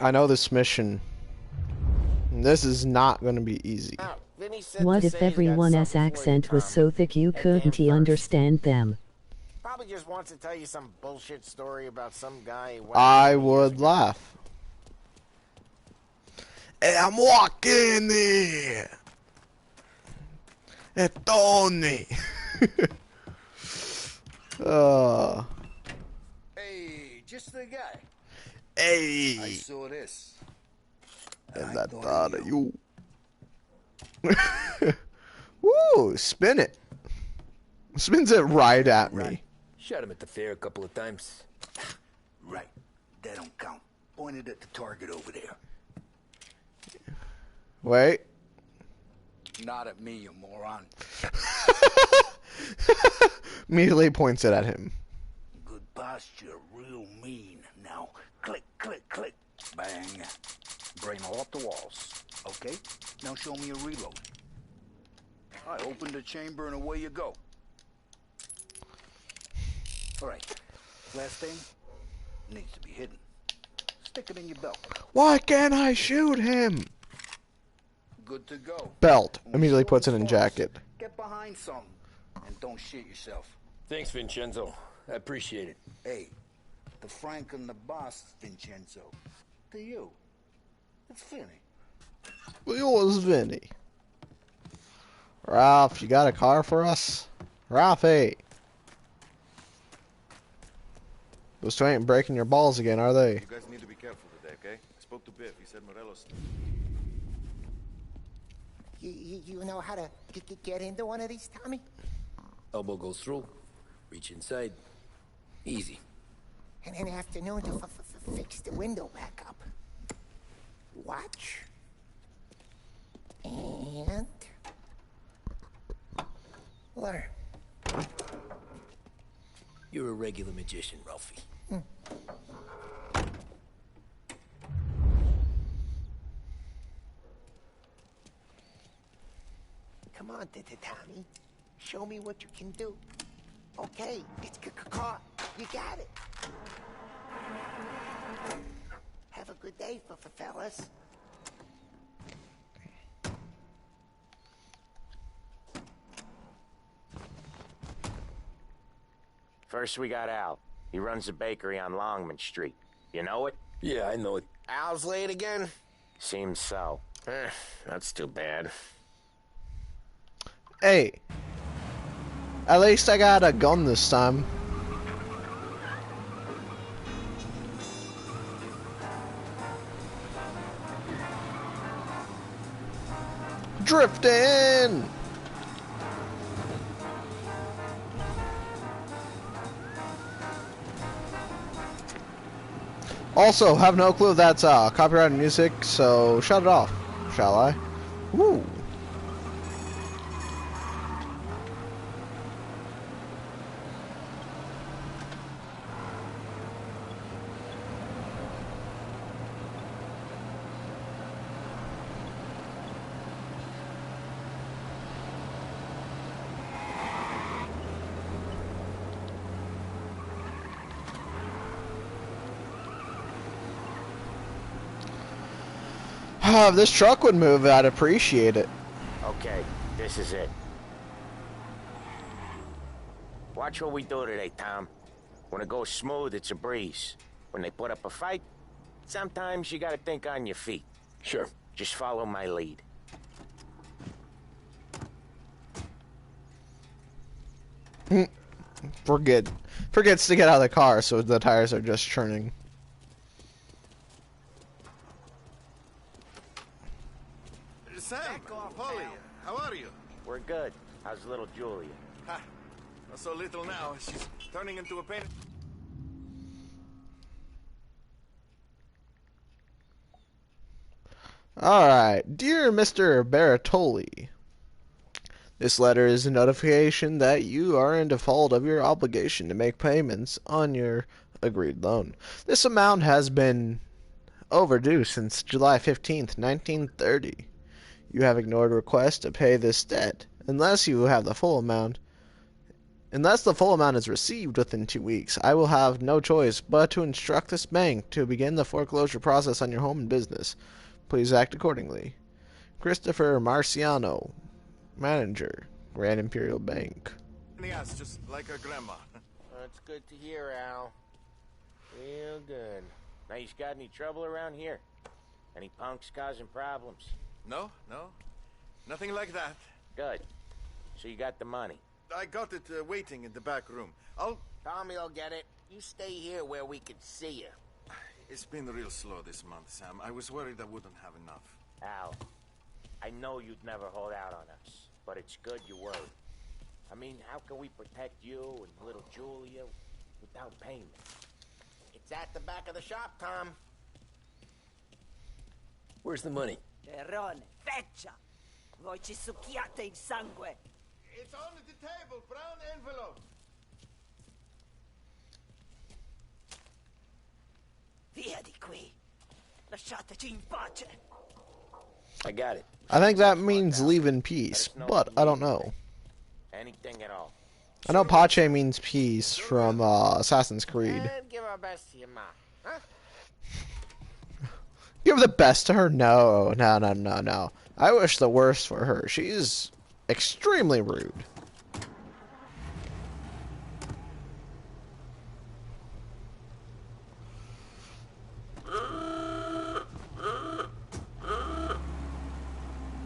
Speaker 1: I know this mission. This is not going to be easy.
Speaker 15: Now, Vinny he said
Speaker 11: What
Speaker 15: to
Speaker 11: if
Speaker 15: say he's got
Speaker 11: everyone's
Speaker 15: something for you,
Speaker 11: accent was
Speaker 15: Tommy.
Speaker 11: so thick you
Speaker 15: Head to him
Speaker 11: couldn't
Speaker 15: first.
Speaker 11: understand them?
Speaker 15: Probably just wants to tell you some bullshit story about some guy who went
Speaker 1: I
Speaker 15: 20 years
Speaker 1: would
Speaker 15: ago.
Speaker 1: laugh. Hey, I'm walking here. Hey, Tony.
Speaker 14: Hey, just the guy.
Speaker 1: Hey.
Speaker 14: I saw this.
Speaker 1: And I thought of you. Woo, spin it. Spins it right at me.
Speaker 3: Shot him at the fair a couple of times.
Speaker 14: Right. That don't count. Pointed at the target over there.
Speaker 1: Wait.
Speaker 14: Not at me, you moron.
Speaker 1: Immediately points it at him.
Speaker 14: Good posture, real mean. Now, click, click, click. Bang. Brain all up the walls. Okay? Now show me a reload. I opened the chamber and away you go. Alright. Last thing needs to be hidden. Stick it in your belt.
Speaker 1: Why can't I shoot him?
Speaker 14: Good to go.
Speaker 1: Belt. Immediately puts it in jacket.
Speaker 14: Get behind something and don't shit yourself.
Speaker 3: Thanks, Vincenzo. I appreciate it.
Speaker 14: Hey, the Frank and the boss, Vincenzo. To you, it's Vinny.
Speaker 1: Yours, Vinny. Ralph, you got a car for us? Ralphie. Those two ain't breaking your balls again, are they?
Speaker 16: You guys need to be careful today, okay? I spoke to Biff. He said Morelos.
Speaker 15: You know how to get into one of these, Tommy?
Speaker 3: Elbow goes through. Reach inside. Easy.
Speaker 15: And in the afternoon to fix the window back up. Watch. And learn.
Speaker 3: You're a regular magician, Ralphie.
Speaker 15: Come on, Tommy. Show me what you can do. Okay, it's caught. You got it. Have a good day, fellas.
Speaker 6: First we got Al. He runs a bakery on Longman Street. You know it?
Speaker 3: Yeah, I know it.
Speaker 15: Al's late again?
Speaker 6: Seems so. That's too bad.
Speaker 1: Hey. At least I got a gun this time. Drifting! Also, have no clue if that's copyrighted music, so shut it off, shall I? Woo! If this truck would move, I'd appreciate it.
Speaker 6: Okay, this is it. Watch what we do today, Tom. When it goes smooth, it's a breeze. When they put up a fight, sometimes you gotta think on your feet.
Speaker 3: Sure.
Speaker 6: Just follow my lead.
Speaker 1: Forgets to get out of the car, so the tires are just churning.
Speaker 16: Sam, Polly, how are you?
Speaker 6: We're good. How's little Julia?
Speaker 16: Ha, not so little now. She's turning into a pain.
Speaker 1: Alright, dear Mr. Baratoli, this letter is a notification that you are in default of your obligation to make payments on your agreed loan. This amount has been overdue since July 15th, 1930. You have ignored requests to pay this debt unless the full amount is received within 2 weeks. I will have no choice but to instruct this bank to begin the foreclosure process on your home and business. Please act accordingly. Christopher Marciano, Manager, Grand Imperial Bank.
Speaker 16: Yes, just like her grandma.
Speaker 15: That's good to hear, Al. Real good. Now, you got any trouble around here? Any punks causing problems?
Speaker 16: No, nothing like that.
Speaker 15: Good. So you got the money?
Speaker 16: I got it waiting in the back room.
Speaker 15: Tommy will get it. You stay here where we can see you.
Speaker 16: It's been real slow this month, Sam. I was worried I wouldn't have enough.
Speaker 15: Al, I know you'd never hold out on us, but it's good you were. I mean, how can we protect you and little Julia without payment? It's at the back of the shop, Tom.
Speaker 3: Where's the money?
Speaker 17: Terrone, feccia! Voi ci succhiate il sangue!
Speaker 16: It's on the table, brown envelope.
Speaker 17: Via di qui! Lasciateci in pace!
Speaker 3: I got it.
Speaker 1: I think that means leave in peace, but I don't know.
Speaker 15: Anything at all.
Speaker 1: I know Pace means peace from Assassin's Creed.
Speaker 15: And give our best to your mom, huh?
Speaker 1: Give the best to her? No. I wish the worst for her. She's extremely rude.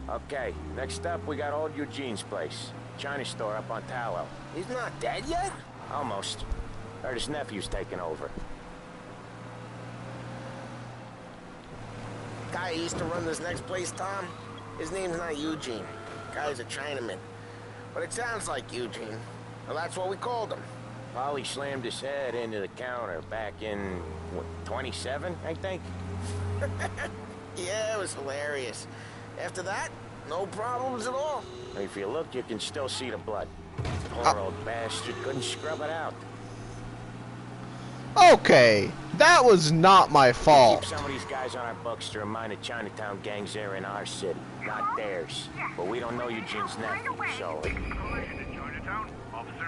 Speaker 15: Okay, next up we got old Eugene's place. China store up on Tallow.
Speaker 3: He's not dead yet?
Speaker 15: Almost. Heard his nephew's taking over. Guy who used to run this next place, Tom, his name's not Eugene. Guy's a Chinaman. But it sounds like Eugene. Well, that's what we called him. Polly slammed his head into the counter back in, what, 27, I think? Yeah, it was hilarious. After that, no problems at all. If you look, you can still see the blood. Poor old bastard couldn't scrub it out.
Speaker 1: Okay, that was not my fault.
Speaker 15: Keep some of these guys on our books to remind the Chinatown gangs there in our city, not theirs. But we don't know Eugene's nephew, so...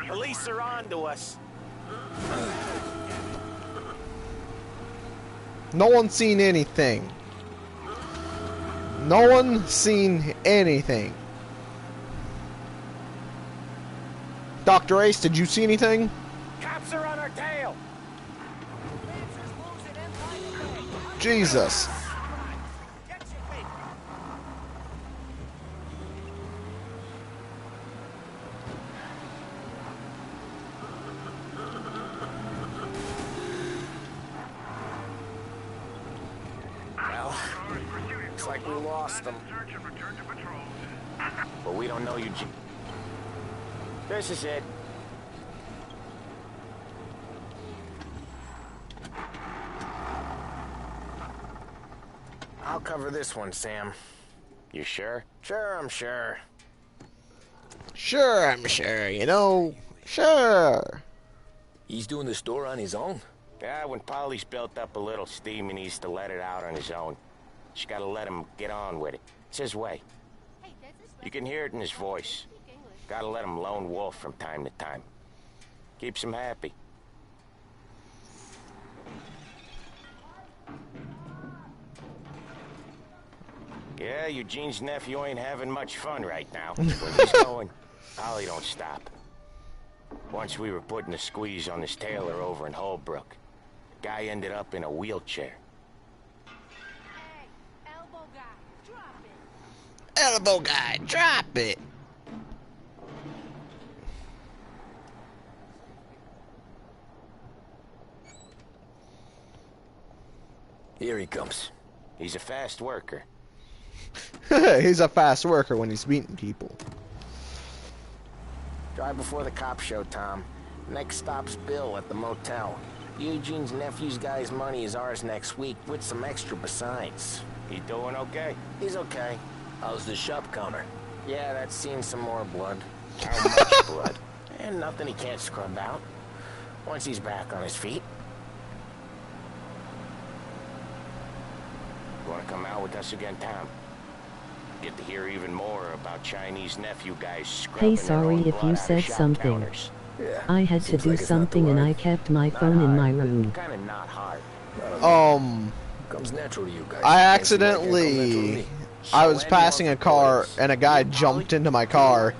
Speaker 15: Police are on to us.
Speaker 1: No one's seen anything. No one's seen anything. Dr. Ace, did you see anything?
Speaker 15: Cops are on our tail.
Speaker 1: Jesus.
Speaker 15: Well, looks like we lost them. But we don't know Eugene. This is it. I'll cover this one, Sam. You sure? Sure, I'm sure.
Speaker 1: Sure, I'm sure, you know. Sure.
Speaker 3: He's doing the store on his own?
Speaker 15: Yeah, when Polly's built up a little steam, he needs to let it out on his own. Just gotta let him get on with it. It's his way. You can hear it in his voice. Gotta let him lone wolf from time to time. Keeps him happy. Yeah, Eugene's nephew ain't having much fun right now. When he's going, Polly don't stop. Once we were putting a squeeze on this tailor over in Holbrook. Guy ended up in a wheelchair.
Speaker 1: Elbow guy, drop it.
Speaker 3: Here he comes.
Speaker 15: He's a fast worker.
Speaker 1: He's a fast worker when he's meeting people.
Speaker 15: Drive before the cops show, Tom. Next stop's Bill at the motel. Eugene's nephew's guy's money is ours next week, with some extra besides. He doing okay? He's okay.
Speaker 3: How's the shop counter?
Speaker 15: Yeah, that's seen some more blood. How much blood? And nothing he can't scrub out. Once he's back on his feet. You wanna come out with us again, Tom? Get to hear even more about Chinese nephew guys scrubbing
Speaker 11: Hey,
Speaker 15: their
Speaker 11: sorry
Speaker 15: own
Speaker 11: if
Speaker 15: blood
Speaker 11: you
Speaker 15: out of
Speaker 11: said
Speaker 15: shop
Speaker 11: something.
Speaker 15: counters.
Speaker 3: Yeah,
Speaker 11: I had to
Speaker 3: seems
Speaker 11: do
Speaker 3: like it's not
Speaker 11: something
Speaker 3: the
Speaker 11: and I
Speaker 3: word.
Speaker 11: kept my
Speaker 15: Not
Speaker 11: phone in
Speaker 15: hard.
Speaker 11: my room.
Speaker 15: Kinda not hard.
Speaker 3: I don't know.
Speaker 1: Um,
Speaker 3: Comes natural to you guys.
Speaker 1: I
Speaker 3: Can't seem like it come natural to
Speaker 1: accidentally
Speaker 3: me.
Speaker 1: I was passing a car and a guy jumped into my car,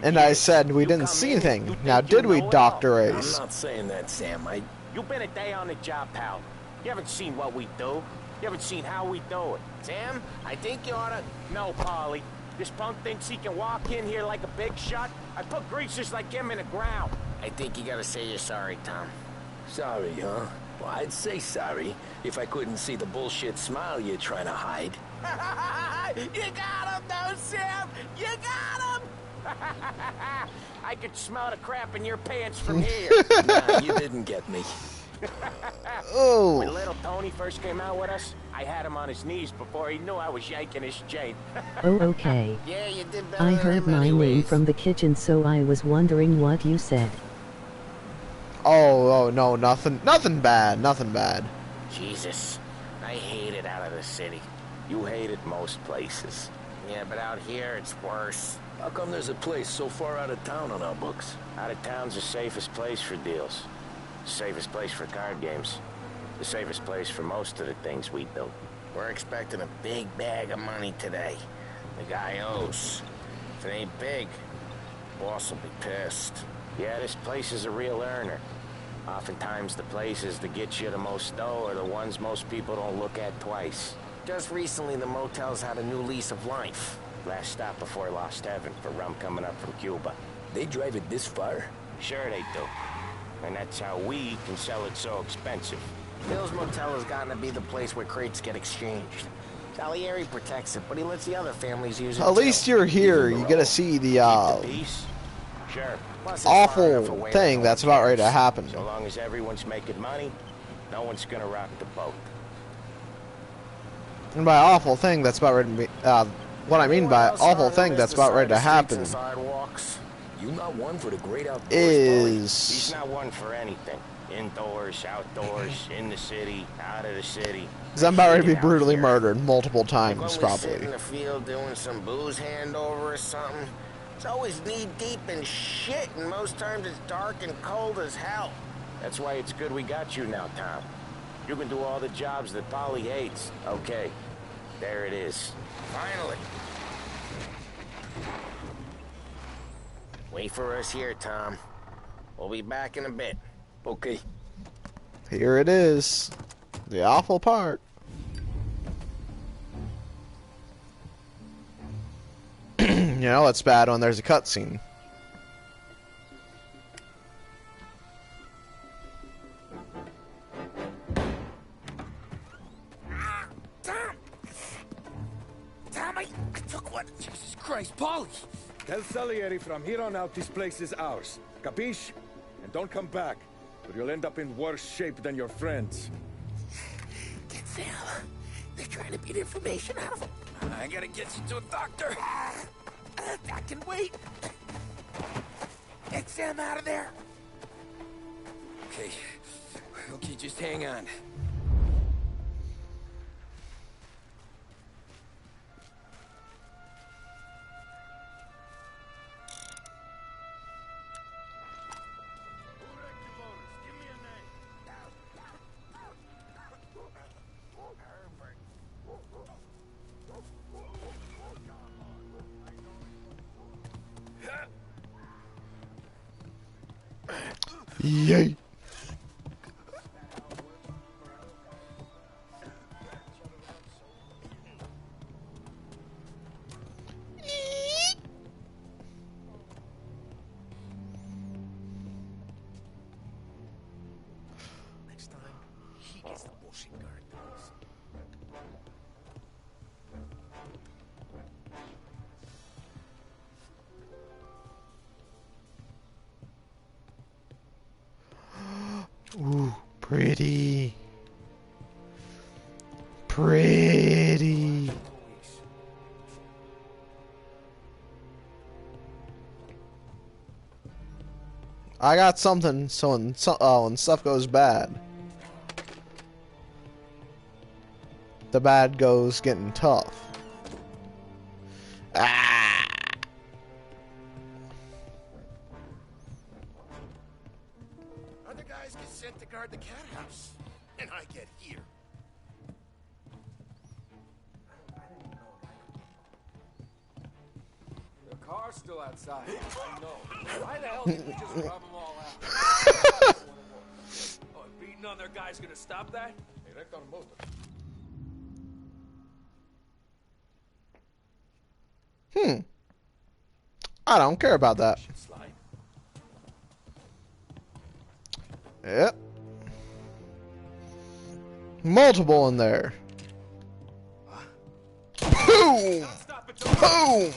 Speaker 1: and I said we didn't see anything. Now, did we, Dr. Ace?
Speaker 3: I'm not saying that, Sam.
Speaker 15: You've been a day on the job, pal. You haven't seen what we do. You haven't seen how we do it. Sam, I think you oughta... No, Polly. This punk thinks he can walk in here like a big shot. I put greasers like him in the ground. I think you gotta say you're sorry, Tom.
Speaker 3: Sorry, huh? Well, I'd say sorry if I couldn't see the bullshit smile you're trying to hide.
Speaker 15: You got him, though, Sam! You got him! I could smell the crap in your pants from here.
Speaker 3: Nah, you didn't get me.
Speaker 1: Oh.
Speaker 15: When little Tony first came out with us, I had him on his knees before he knew I was yanking his chain.
Speaker 11: Oh, okay.
Speaker 15: Yeah, you did better
Speaker 11: I
Speaker 15: than
Speaker 11: heard
Speaker 15: him
Speaker 11: my name
Speaker 15: anyways.
Speaker 11: from the kitchen, so I was wondering what you said.
Speaker 1: Oh, no, nothing bad, nothing bad.
Speaker 15: Jesus, I hate it out of the city. You hate it most places. Yeah, but out here it's worse.
Speaker 3: How come there's a place so far out of town on our books?
Speaker 15: Out of town's the safest place for deals. The safest place for card games. The safest place for most of the things we do. We're expecting a big bag of money today. The guy owes. If it ain't big, boss will be pissed. Yeah, this place is a real earner. Oftentimes the places that get you the most dough are the ones most people don't look at twice. Just recently the motel's had a new lease of life. Last stop before Lost Heaven for rum coming up from Cuba.
Speaker 3: They drive it this far?
Speaker 15: Sure they do. And that's how we can sell it so expensive. Bill's Motel has gotten to be the place where crates get exchanged. Salieri protects it, but he lets the other families use it
Speaker 1: At least you're here. You get to see the
Speaker 15: Sure.
Speaker 1: awful thing that's about ready to happen.
Speaker 15: So long as everyone's making money, no one's gonna rock the boat.
Speaker 1: And by awful thing, that's about ready to be. What I mean by awful thing that's about ready to happen
Speaker 3: You not one for the great outdoors,
Speaker 1: is.
Speaker 15: He's not one for anything. Indoors, outdoors, in the city, out of the city.
Speaker 1: Because I'm about ready to be brutally murdered multiple times,
Speaker 15: Like when we sit
Speaker 1: probably.
Speaker 15: in the field doing some booze handover or something, it's always knee deep in shit, and most times it's dark and cold as hell. That's why it's good we got you now, Tom. You can do all the jobs that Polly hates. Okay, there it is. Finally. Wait for us here, Tom. We'll be back in a bit.
Speaker 3: Okay.
Speaker 1: Here it is. The awful part. You know, it's bad when there's a cutscene.
Speaker 14: Tom, I took one. Jesus Christ, Polly!
Speaker 18: Tell Salieri from here on out this place is ours. Capiche? And don't come back, or you'll end up in worse shape than your friends.
Speaker 14: Get Sam. They're trying to beat information out of him. I gotta get you to a doctor. I can wait. Get Sam out of there. Okay. Okay, just hang on.
Speaker 1: Yay.
Speaker 14: Next time, he gets the bullshit guard.
Speaker 1: Ooh, pretty. Pretty. I got something so when stuff goes bad, the bad goes getting tough. Ah.
Speaker 14: Other guys get sent to guard the cat house, and I get here. I didn't know
Speaker 18: car's still outside. I know. Why the hell didn't we just rub them all out? Oh, beating on their guy's gonna stop that? Direct on motor.
Speaker 1: I don't care about that. Yep. Multiple in there. Boom! Boom!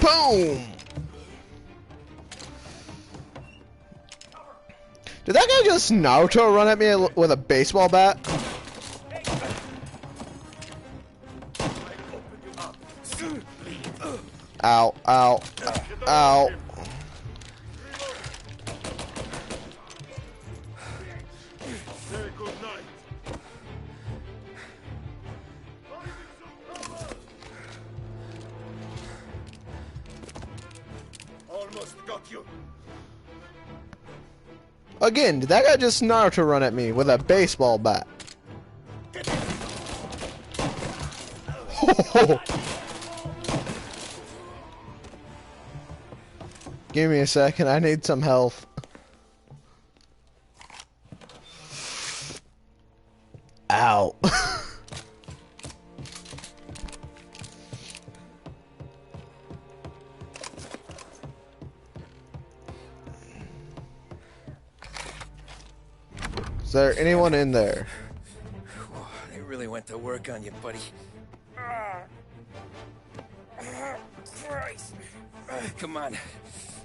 Speaker 1: Boom! Did that guy just Naruto run at me with a baseball bat? Ow, ow, ow.
Speaker 18: Almost got you.
Speaker 1: Again, did that guy just Naruto run at me with a baseball bat? Give me a second, I need some health. Ow. Is there anyone in there?
Speaker 3: They really went to work on you, buddy. Christ. Come on.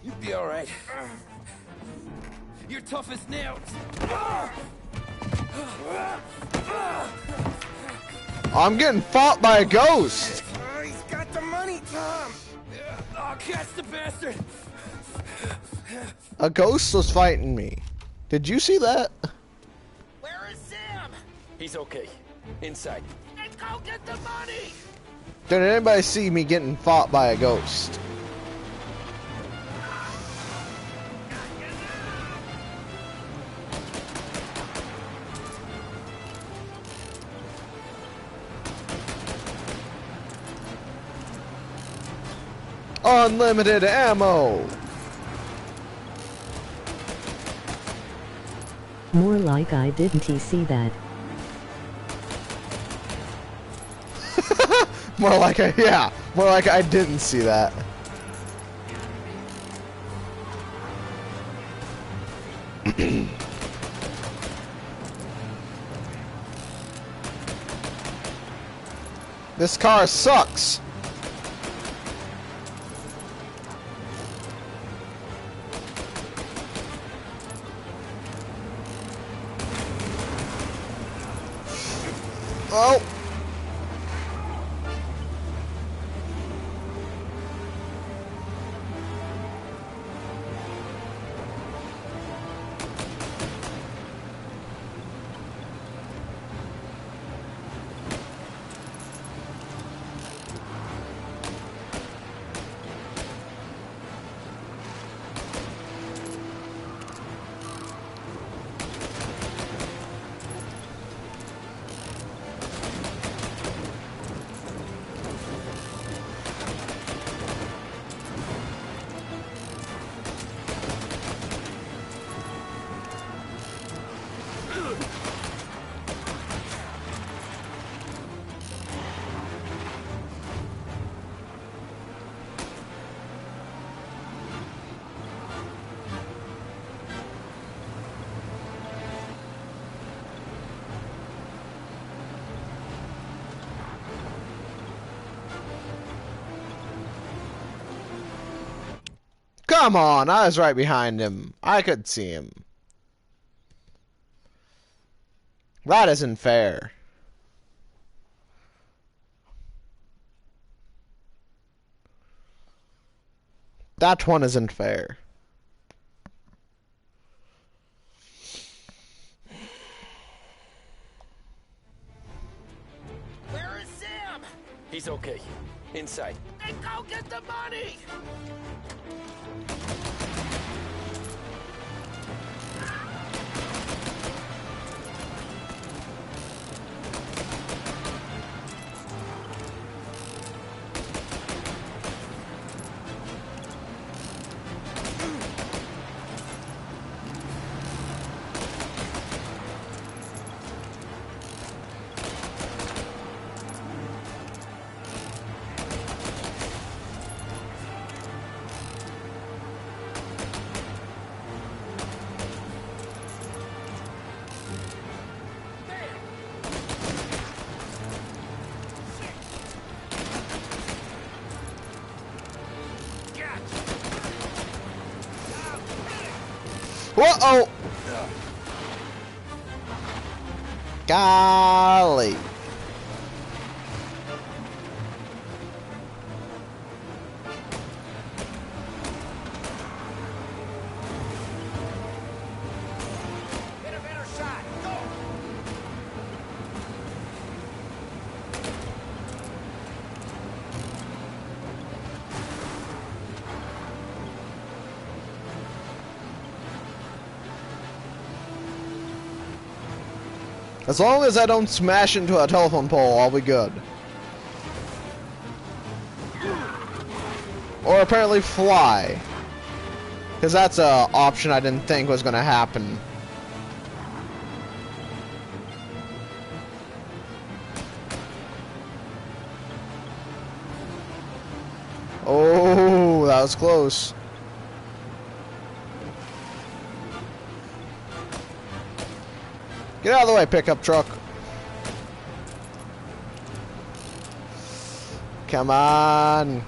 Speaker 3: You'll be all right. You're tough as nails.
Speaker 1: I'm getting fought by a ghost.
Speaker 3: He's got the money, Tom. Oh, catch the bastard.
Speaker 1: A ghost was fighting me. Did you see that?
Speaker 3: Where is Sam? He's okay. Inside. Then go get the money.
Speaker 1: Did anybody see me getting fought by a ghost? Unlimited ammo!
Speaker 11: More like I didn't see that.
Speaker 1: More like I didn't see that. This car sucks. Oh. Come on, I was right behind him. I could see him. That isn't fair. That one isn't fair.
Speaker 3: Where is Sam? He's okay. Inside. Then go get the money!
Speaker 1: Whoa! Golly. As long as I don't smash into a telephone pole, I'll be good. Or apparently fly. Because that's a option I didn't think was going to happen. Oh, that was close. Get out of the way, pickup truck. Come on.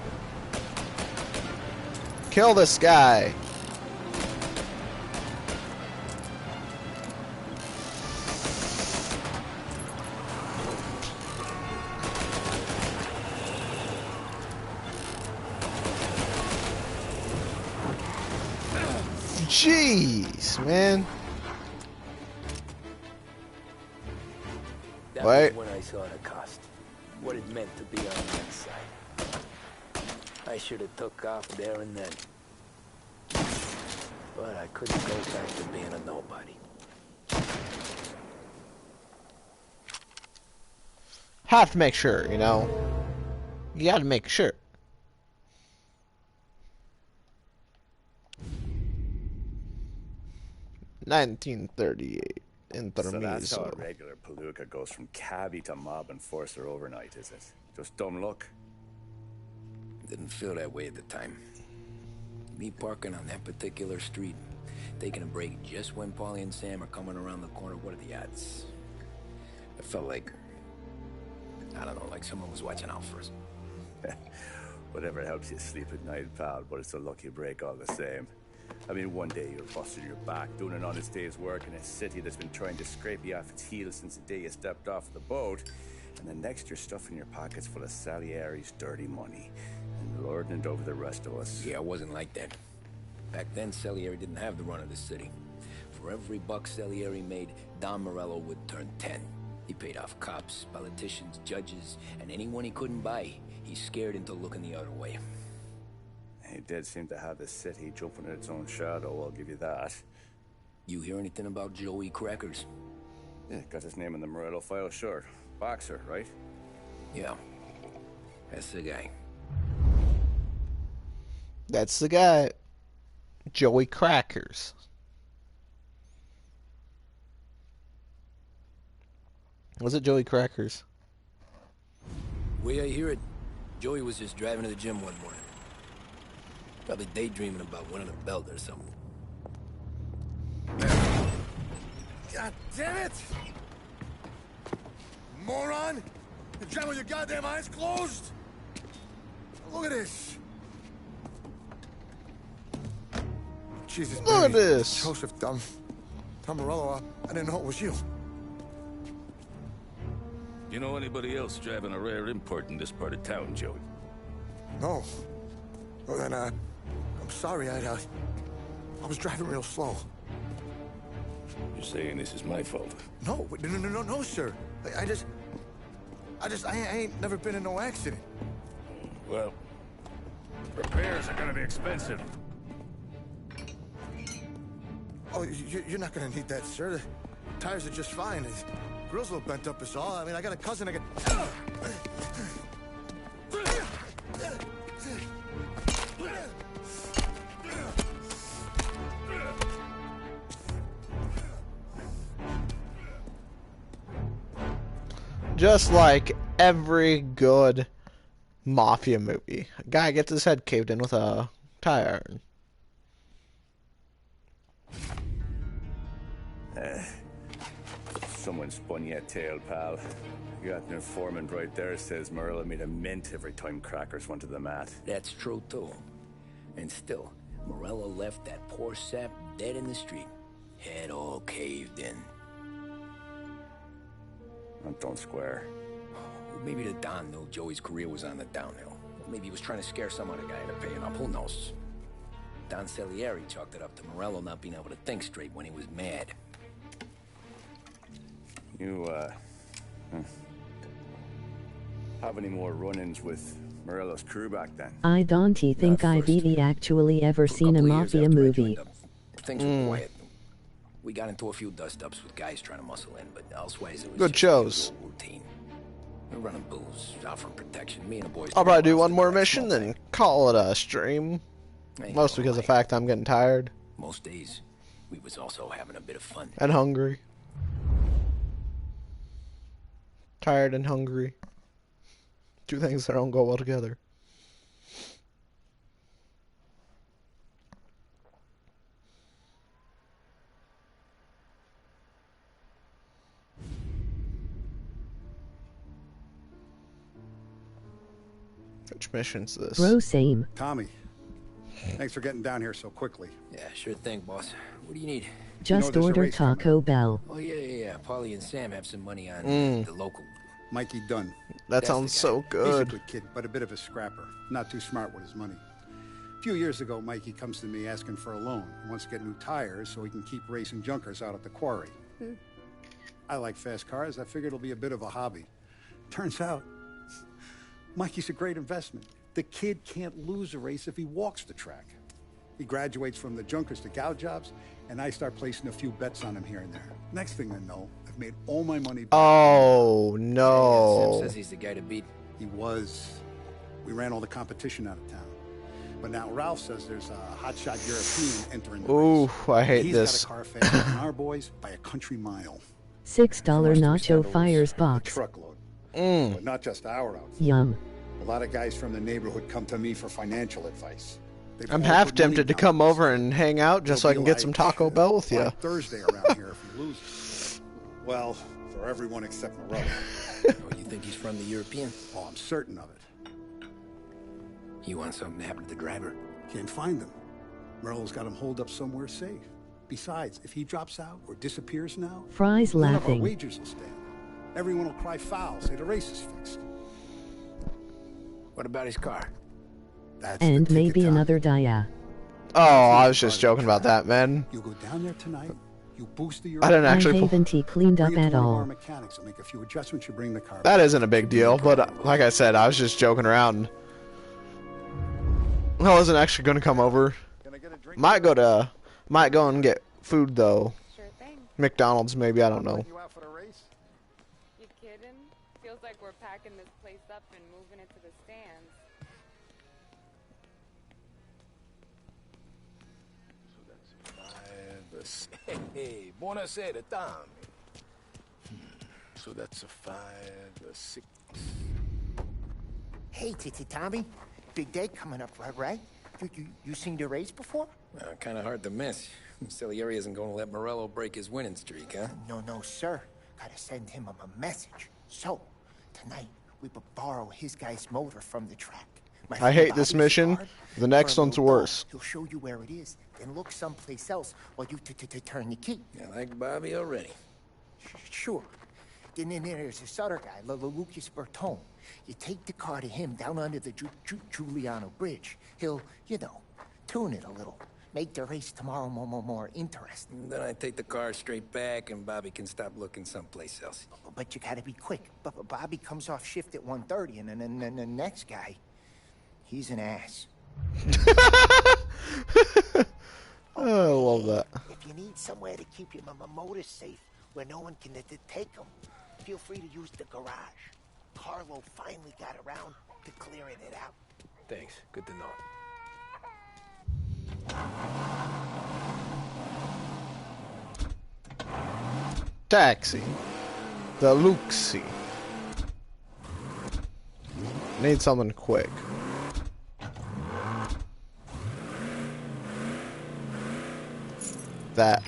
Speaker 1: Kill this guy. Jeez, man.
Speaker 3: That
Speaker 1: Wait.
Speaker 3: was when I saw the cost. What it meant to be on that side. I should have took off there and then. But I couldn't go back to being a nobody.
Speaker 1: Have to make sure, you know. You gotta make sure. $1938
Speaker 2: So that's how a
Speaker 1: Intermezzo.
Speaker 2: regular palooka goes from cabbie to mob enforcer overnight, is it? Just dumb luck?
Speaker 3: Didn't feel that way at the time. Me parking on that particular street, taking a break just when Paulie and Sam are coming around the corner. What are the odds? I felt like, I don't know, like someone was watching out for us.
Speaker 2: Whatever helps you sleep at night, pal, but it's a lucky break all the same. I mean, one day you're busting your back, doing an honest day's work in a city that's been trying to scrape you off its heels since the day you stepped off the boat, and the next you're stuffing your pockets full of Salieri's dirty money and lording it over the rest of us.
Speaker 3: Yeah, I wasn't like that. Back then, Salieri didn't have the run of the city. For every buck Salieri made, Don Morello would turn 10. He paid off cops, politicians, judges, and anyone he couldn't buy, he scared into looking the other way.
Speaker 2: He did seem to have the city jumping at its own shadow, I'll give you that.
Speaker 3: You hear anything about Joey Crackers?
Speaker 2: Yeah, got his name in the Morello file, sure. Boxer, right?
Speaker 3: Yeah, that's the guy.
Speaker 1: That's the guy. Joey Crackers. Was it Joey Crackers?
Speaker 3: Way I hear it, Joey was just driving to the gym one morning. Probably daydreaming about winning a belt or something.
Speaker 12: God damn it! Moron! You're driving with your goddamn eyes closed? Look at this! Jesus,
Speaker 1: Look at this!
Speaker 12: Joseph, Tom Morello, I didn't know it was you.
Speaker 19: You know anybody else driving a rare import in this part of town, Joey?
Speaker 12: No. Well, then, I'm sorry, I was driving real slow.
Speaker 19: You're saying this is my fault?
Speaker 12: No, no, sir. I ain't never been in no accident.
Speaker 19: Well, repairs are gonna be expensive.
Speaker 12: Oh, you're not gonna need that, sir. The tires are just fine. The grill's a little bent up is all. I mean, I got a cousin I can...
Speaker 1: Just like every good mafia movie. A guy gets his head caved in with a tire iron.
Speaker 2: Someone spun you a tale, pal. You got an informant right there says Morello made a mint every time Crackers went to the mat.
Speaker 3: That's true, too. And still, Morello left that poor sap dead in the street. Head all caved in.
Speaker 2: That don't square.
Speaker 3: Maybe the Don knew Joey's career was on the downhill. Maybe he was trying to scare some other guy into paying up. Who knows? Don Salieri chalked it up to Morello not being able to think straight when he was mad.
Speaker 2: You, have any more run-ins with Morello's crew back then?
Speaker 11: I don't think I've even actually ever seen a mafia movie.
Speaker 3: Things were quiet. We got into a few dust-ups with guys trying to muscle in, but elsewise it was
Speaker 1: Good
Speaker 3: just
Speaker 1: shows.
Speaker 3: routine. We're running booze, offering protection. Me and the boys.
Speaker 1: I'll probably do one more mission, then call it a stream. Mostly because of the fact I'm getting tired.
Speaker 3: Most days, we was also having a bit of fun.
Speaker 1: And hungry. Tired and hungry. Two things that don't go well together. Which mission's this?
Speaker 11: Bro, same.
Speaker 12: Tommy, thanks for getting down here so quickly.
Speaker 3: Yeah, sure thing, boss. What do you need?
Speaker 11: Just order Taco Bell.
Speaker 3: Oh, yeah. Paulie and Sam have some money on the local.
Speaker 12: Mikey Dunn.
Speaker 1: That sounds so good.
Speaker 12: He's a good kid, but a bit of a scrapper. Not too smart with his money. A few years ago, Mikey comes to me asking for a loan. He wants to get new tires so he can keep racing junkers out at the quarry. I like fast cars. I figured it'll be a bit of a hobby. Turns out, Mikey's a great investment. The kid can't lose a race if he walks the track. He graduates from the junkers to gal jobs, and I start placing a few bets on him here and there. Next thing I know, I've made all my money back.
Speaker 1: Oh, no.
Speaker 3: Sam says he's the guy to beat.
Speaker 12: He was. We ran all the competition out of town. But now Ralph says there's a hotshot European entering the race.
Speaker 1: Ooh, I hate
Speaker 12: He's
Speaker 1: this.
Speaker 12: got a car faster than our boys by a country mile.
Speaker 11: $6 nacho fires box.
Speaker 12: Truckload. But not just our outfit.
Speaker 11: Yum.
Speaker 12: A lot of guys from the neighborhood come to me for financial advice. They've
Speaker 1: I'm
Speaker 12: all
Speaker 1: half
Speaker 12: put money
Speaker 1: tempted to
Speaker 12: down.
Speaker 1: come over and hang out just so I can get some Taco Bell with you.
Speaker 12: Black Thursday around here if you lose. Well, for everyone except Morello.
Speaker 3: Oh, you think he's from the European?
Speaker 12: Oh, I'm certain of it.
Speaker 3: You want something to happen to the driver?
Speaker 12: Can't find him. Morello's got him holed up somewhere safe. Besides, if he drops out or disappears now,
Speaker 11: Fries
Speaker 12: none of our
Speaker 11: laughing.
Speaker 12: wagers will stand. Everyone will cry foul, say the race is fixed.
Speaker 3: What about his car?
Speaker 12: That's
Speaker 11: And maybe another dia.
Speaker 1: Oh, I was just joking about that, man.
Speaker 12: You go down there tonight, you boost the
Speaker 1: I didn't actually.
Speaker 11: I haven't cleaned up
Speaker 12: bring it
Speaker 11: at
Speaker 12: to one of
Speaker 11: all.
Speaker 12: our mechanics will make a few adjustments, you bring the car
Speaker 1: That
Speaker 12: back.
Speaker 1: isn't a big deal, but like I said, I was just joking around. I wasn't actually going to come over. Might go and get food though.
Speaker 20: Sure thing.
Speaker 1: McDonald's maybe, I don't know.
Speaker 20: You kidding? Feels like we're packing this place up and moving it to the stands.
Speaker 14: Hey, buonasera, Tommy. So that's a 5, a 6.
Speaker 15: Hey, Tommy. Big day coming up, right? You seen the race before?
Speaker 3: Kind of hard to miss. Salieri isn't going to let Morello break his winning streak, huh?
Speaker 15: No, sir. Gotta send him a message. So, tonight, we will borrow his guy's motor from the track.
Speaker 1: I hate this mission. The next one's worse.
Speaker 15: He'll show you where it is, then look someplace else while you turn the key.
Speaker 3: I like Bobby already.
Speaker 15: Sure. Then there's this other guy, Lucas Bertone. You take the car to him down under the Giuliano Bridge. He'll, tune it a little. Make the race tomorrow more interesting.
Speaker 3: Then I take the car straight back and Bobby can stop looking someplace else.
Speaker 15: But you gotta be quick. Bobby comes off shift at 1:30, and then the next guy, he's an ass.
Speaker 1: I love that.
Speaker 15: If you need somewhere to keep your motor safe, where no one can take them, feel free to use the garage. Carlo finally got around to clearing it out.
Speaker 3: Thanks. Good to know.
Speaker 1: Taxi. The Luxie. Need something quick. That.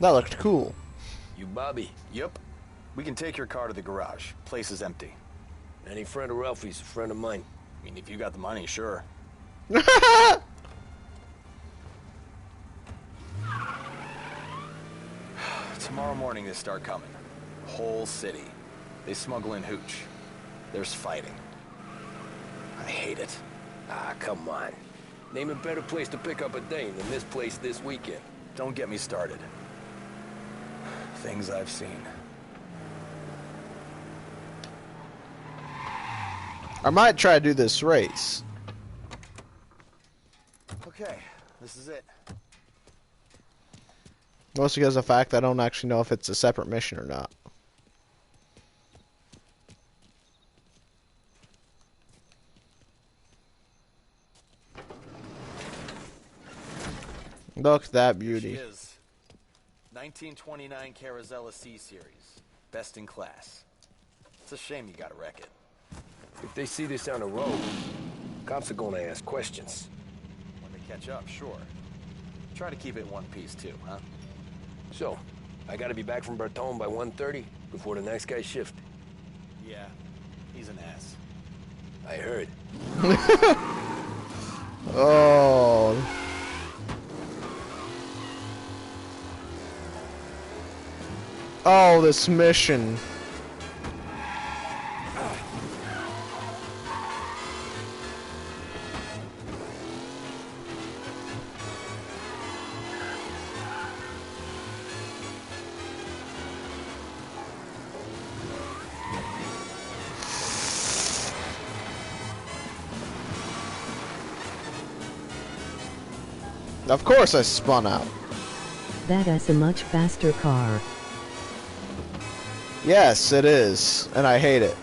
Speaker 1: That looked cool.
Speaker 21: You Bobby? Yep. We can take your car to the garage. Place is empty.
Speaker 3: Any friend of Ralphie's a friend of mine.
Speaker 21: I mean, if you got the money, sure. Tomorrow morning they start coming. Whole city. They smuggle in hooch. There's fighting. I hate it.
Speaker 3: Ah, come on. Name a better place to pick up a dame than this place this weekend.
Speaker 21: Don't get me started. Things I've seen.
Speaker 1: I might try to do this race.
Speaker 21: Okay, this is it.
Speaker 1: Mostly because of the fact that I don't actually know if it's a separate mission or not. Look at that beauty.
Speaker 21: She is. 1929 Carazella C Series. Best in class. It's a shame you gotta wreck it.
Speaker 3: If they see this on the road, cops are gonna ask questions.
Speaker 21: When they catch up, sure. Try to keep it in one piece too, huh?
Speaker 3: So, I gotta be back from Bertone by 1:30 before the next guy's shift.
Speaker 21: Yeah, he's an ass.
Speaker 3: I heard.
Speaker 1: Oh. Oh, this mission. Of course I spun out.
Speaker 11: That is a much faster car.
Speaker 1: Yes, it is. And I hate it.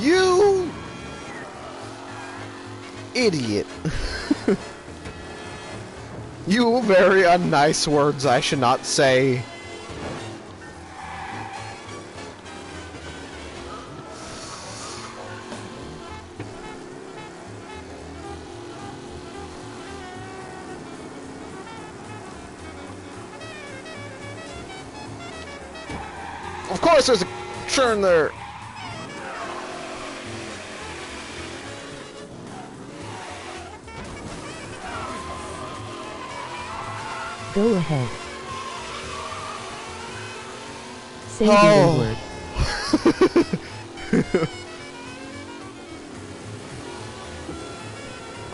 Speaker 1: You idiot. You very unnice words I should not say. Of course there's a churn there.
Speaker 11: Go ahead. Say the N-word.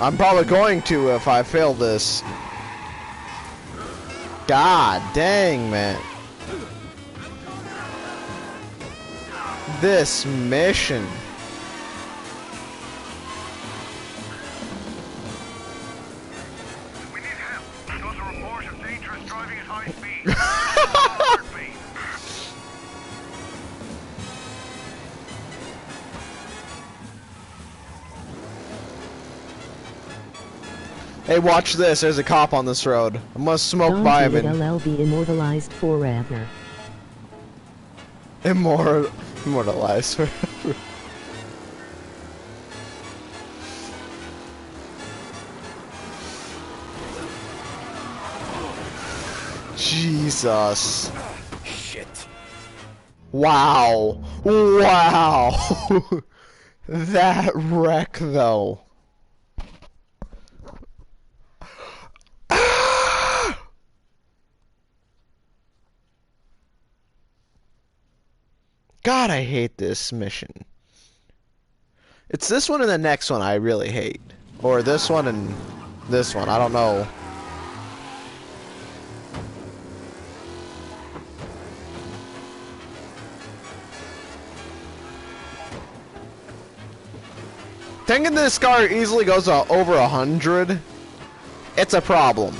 Speaker 1: I'm probably going to if I fail this. God dang, man. This mission.
Speaker 9: We need help. Those are reports of dangerous driving at high speed.
Speaker 1: Hey, watch this. There's a cop on this road. I must smoke by him.
Speaker 11: LL be immortalized forever.
Speaker 1: Immortalized forever. Jesus.
Speaker 3: Shit.
Speaker 1: Wow. Wow. That wreck, though. God, I hate this mission. It's this one and the next one I really hate. Or this one and this one. I don't know. Thinking this car easily goes over 100, it's a problem.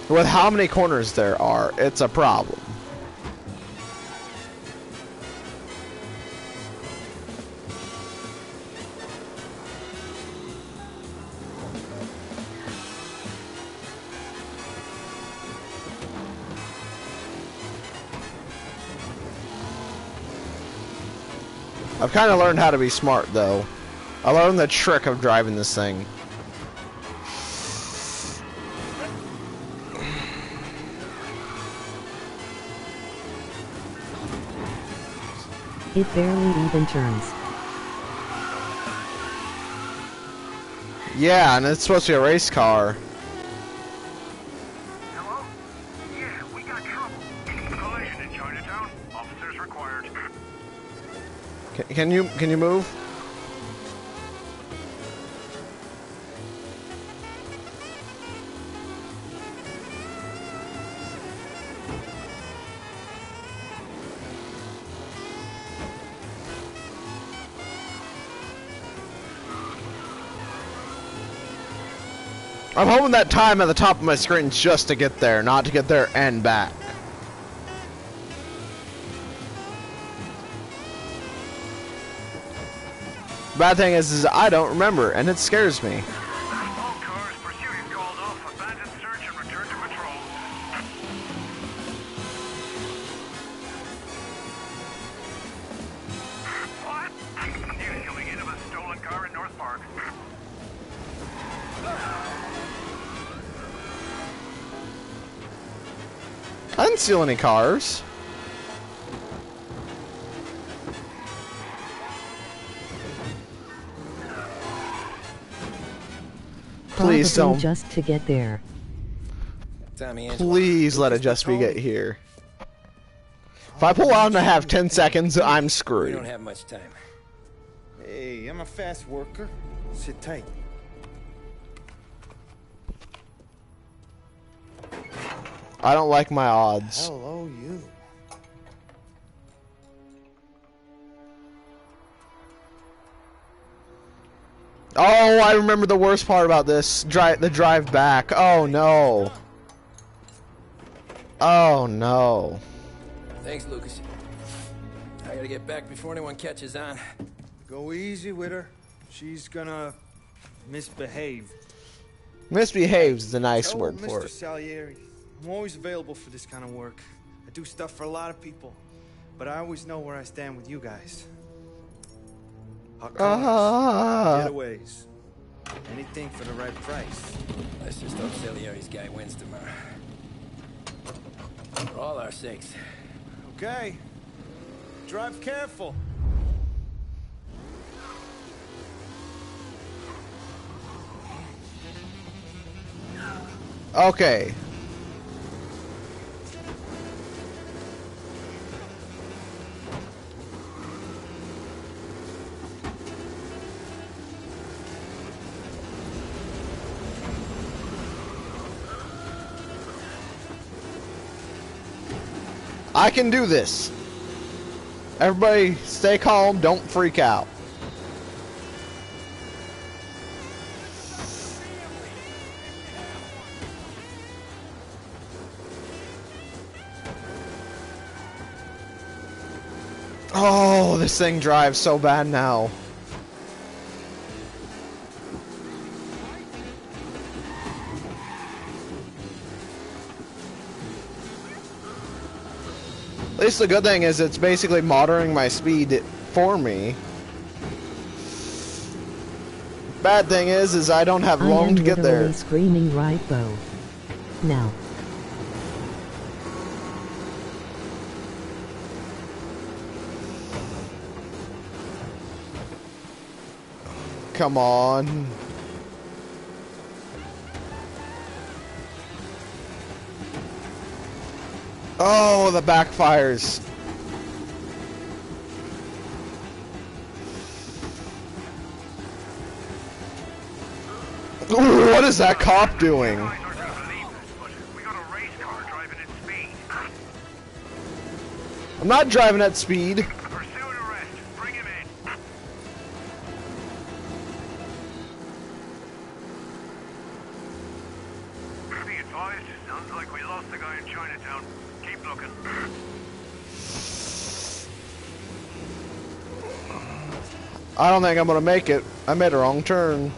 Speaker 1: With how many corners there are, it's a problem. I've kind of learned how to be smart, though. I learned the trick of driving this thing.
Speaker 11: It barely even turns.
Speaker 1: Yeah, and it's supposed to be a race car.
Speaker 9: Hello? Yeah, we got trouble. Collision in Chinatown. Officers required.
Speaker 1: Can you move? I'm hoping that time at the top of my screen is just to get there, not to get there and back. Bad thing is I don't remember, and it scares me.
Speaker 9: All cars, pursuit is called off. Abandon search and return to patrol. What? News coming in of a stolen car in North Park.
Speaker 1: I didn't steal any cars. Please
Speaker 11: Probably
Speaker 1: don't.
Speaker 11: just to get there.
Speaker 3: Tommy, Angela.
Speaker 1: Please let it just be get here. If I pull out and I have 10 seconds, I'm
Speaker 3: We
Speaker 1: screwed.
Speaker 3: don't have much time.
Speaker 4: Hey, I'm a fast worker. Sit tight.
Speaker 1: I don't like my odds.
Speaker 4: Hello, you.
Speaker 1: Oh, I remember the worst part about this. The drive back. Oh no. Oh no.
Speaker 3: Thanks, Lucas. I gotta get back before anyone catches on.
Speaker 4: Go easy with her. She's gonna misbehave.
Speaker 1: Misbehaves is a nice
Speaker 4: Tell
Speaker 1: word
Speaker 4: Mr.
Speaker 1: for it.
Speaker 4: Salieri, I'm always available for this kind of work. I do stuff for a lot of people, but I always know where I stand with you guys. Hot cars, getaways, anything for the right price.
Speaker 3: Let's just hope Salieri's guy wins tomorrow. For all our sakes.
Speaker 4: Okay. Drive careful.
Speaker 1: Okay. I can do this. Everybody stay calm, don't freak out. Oh, this thing drives so bad now. At least the good thing is it's basically monitoring my speed for me. Bad thing is I don't have long to get there.
Speaker 11: I am screaming right bow. Now.
Speaker 1: Come on. Oh, the backfires. Ooh, what is that cop doing? I'm not driving at speed.
Speaker 9: Be advised, sounds like we lost the guy in Chinatown. Keep looking.
Speaker 1: I don't think I'm gonna make it. I made a wrong turn.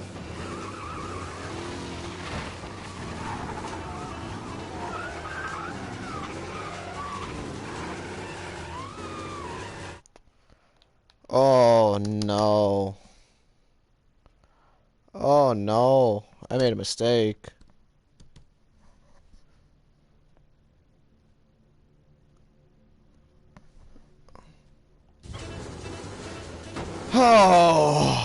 Speaker 1: Oh no. Oh no, I made a mistake. Oh.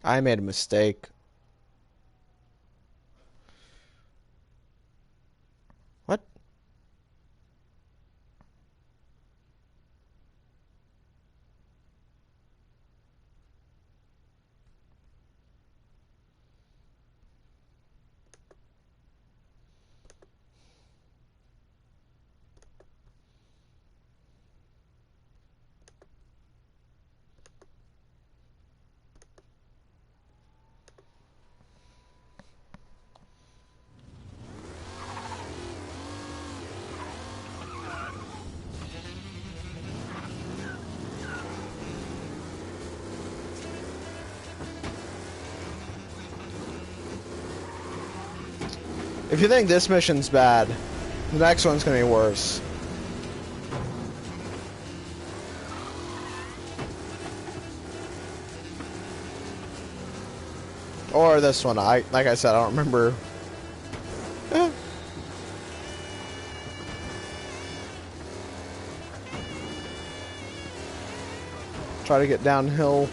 Speaker 1: I made a mistake. What? If you think this mission's bad, the next one's gonna be worse. Or this one. Like I said, I don't remember. Try to get downhill.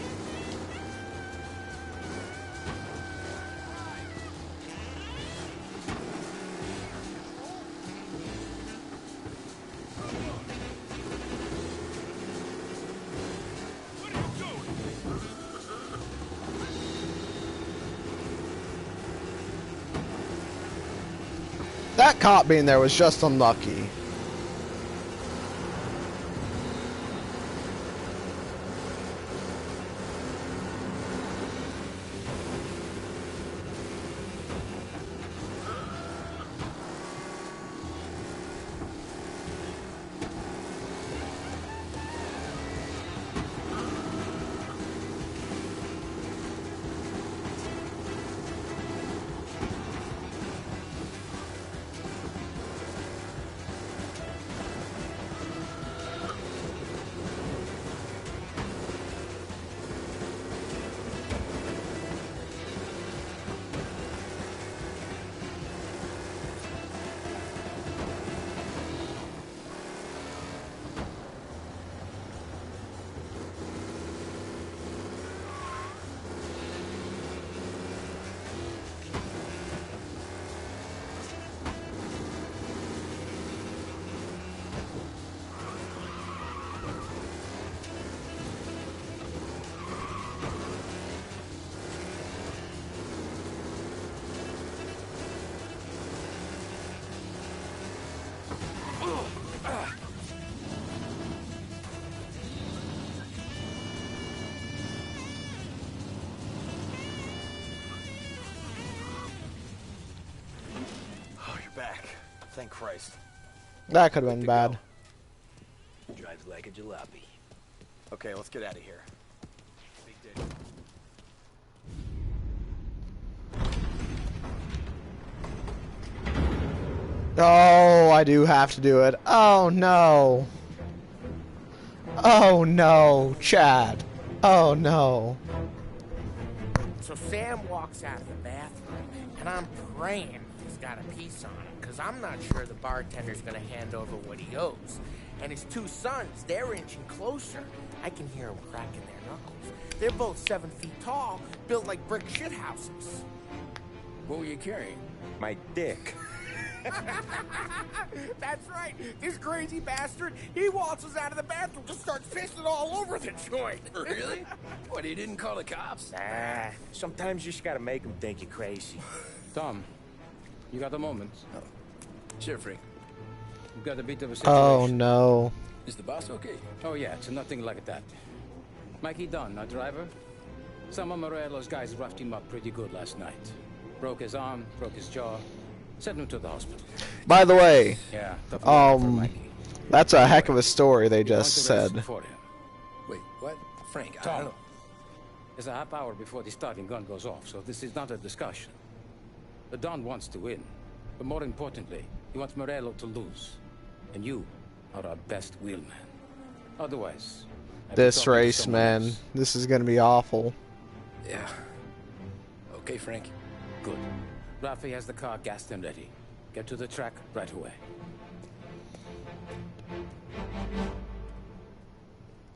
Speaker 1: That cop being there was just unlucky.
Speaker 21: Back. Thank Christ.
Speaker 1: That could have been bad.
Speaker 3: Drives like a jalopy.
Speaker 21: Okay, let's get out of here. Big day.
Speaker 1: Oh, I do have to do it. Oh no. Oh no, Chad. Oh no.
Speaker 7: So Sam walks out of the bathroom, and I'm praying he's got a piece on him, because I'm not sure the bartender's going to hand over what he owes. And his two sons, they're inching closer. I can hear them cracking their knuckles. They're both 7 feet tall, built like brick shithouses.
Speaker 3: What were you carrying?
Speaker 7: My dick. That's right. This crazy bastard, he waltzes out of the bathroom, just starts pissing all over the joint.
Speaker 3: Really? What, he didn't call the cops?
Speaker 7: Ah, sometimes you just gotta make them think you're crazy.
Speaker 13: Tom, you got a moment?
Speaker 3: Oh. Sure, Frank.
Speaker 13: You've got a bit of a situation.
Speaker 1: Oh no.
Speaker 3: Is the boss okay?
Speaker 13: Oh yeah, it's nothing like that. Mikey Dunn, our driver. Some of Morello's guys roughed him up pretty good last night. Broke his arm, broke his jaw. Sent him to the hospital.
Speaker 1: By the way,
Speaker 13: yeah,
Speaker 1: that's a heck of a story they just said.
Speaker 3: Wait, what? Frank,
Speaker 13: Tom,
Speaker 3: I don't know.
Speaker 13: It's a half hour before the starting gun goes off, so this is not a discussion. The Don wants to win, but more importantly, he wants Morello to lose. And you are our best wheelman. Otherwise, I'd be
Speaker 1: This
Speaker 13: talking to
Speaker 1: race,
Speaker 13: someone
Speaker 1: man.
Speaker 13: else.
Speaker 1: This is gonna be awful.
Speaker 3: Yeah. Okay, Frank.
Speaker 13: Good. Rafi has the car gassed and ready. Get to the track right away.